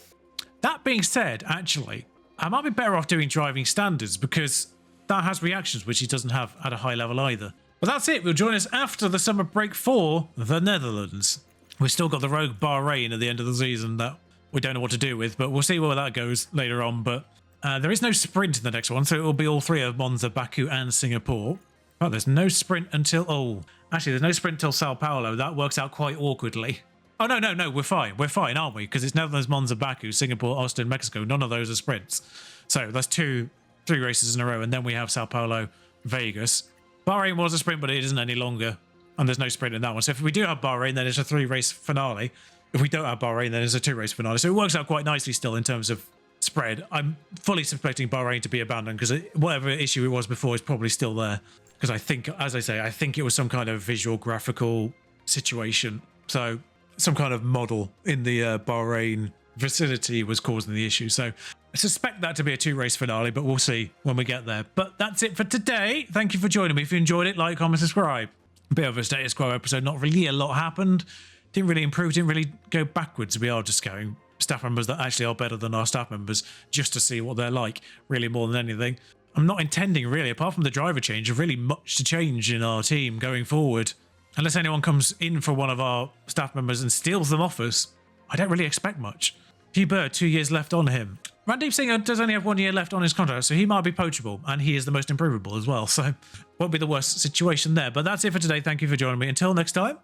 That being said, actually, I might be better off doing driving standards because that has reactions, which he doesn't have at a high level either. But that's it. We'll join us after the summer break for the Netherlands. We've still got the rogue Bahrain at the end of the season that we don't know what to do with, but we'll see where that goes later on. But there is no sprint in the next one, so it will be all three of Monza, Baku and Singapore. Oh, there's no sprint until... Oh, actually, there's no sprint until Sao Paulo. That works out quite awkwardly. Oh, no, we're fine. We're fine, aren't we? Because it's Netherlands, Monza, Baku, Singapore, Austin, Mexico. None of those are sprints. So that's three races in a row, and then we have Sao Paulo, Vegas. Bahrain was a sprint, but it isn't any longer, and there's no sprint in that one. So if we do have Bahrain, then it's a 3-race finale. If we don't have Bahrain, then it's a 2-race finale. So it works out quite nicely still in terms of spread. I'm fully suspecting Bahrain to be abandoned because whatever issue it was before is probably still there. Because I think, as I say, I think it was some kind of visual graphical situation. So some kind of model in the Bahrain vicinity was causing the issue. So I suspect that to be a 2-race finale, but we'll see when we get there. But that's it for today. Thank you for joining me. If you enjoyed it, like, comment, subscribe. A bit of a status quo episode. Not really a lot happened. Didn't really improve. Didn't really go backwards. We are just going staff members that actually are better than our staff members just to see what they're like, really, more than anything. I'm not intending, really, apart from the driver change, really much to change in our team going forward. Unless anyone comes in for one of our staff members and steals them off us, I don't really expect much. Hugh Bird, 2 years left on him. Randeep Singh does only have 1 year left on his contract, so he might be poachable, and he is the most improvable as well, so won't be the worst situation there. But that's it for today. Thank you for joining me. Until next time,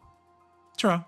ta-ra.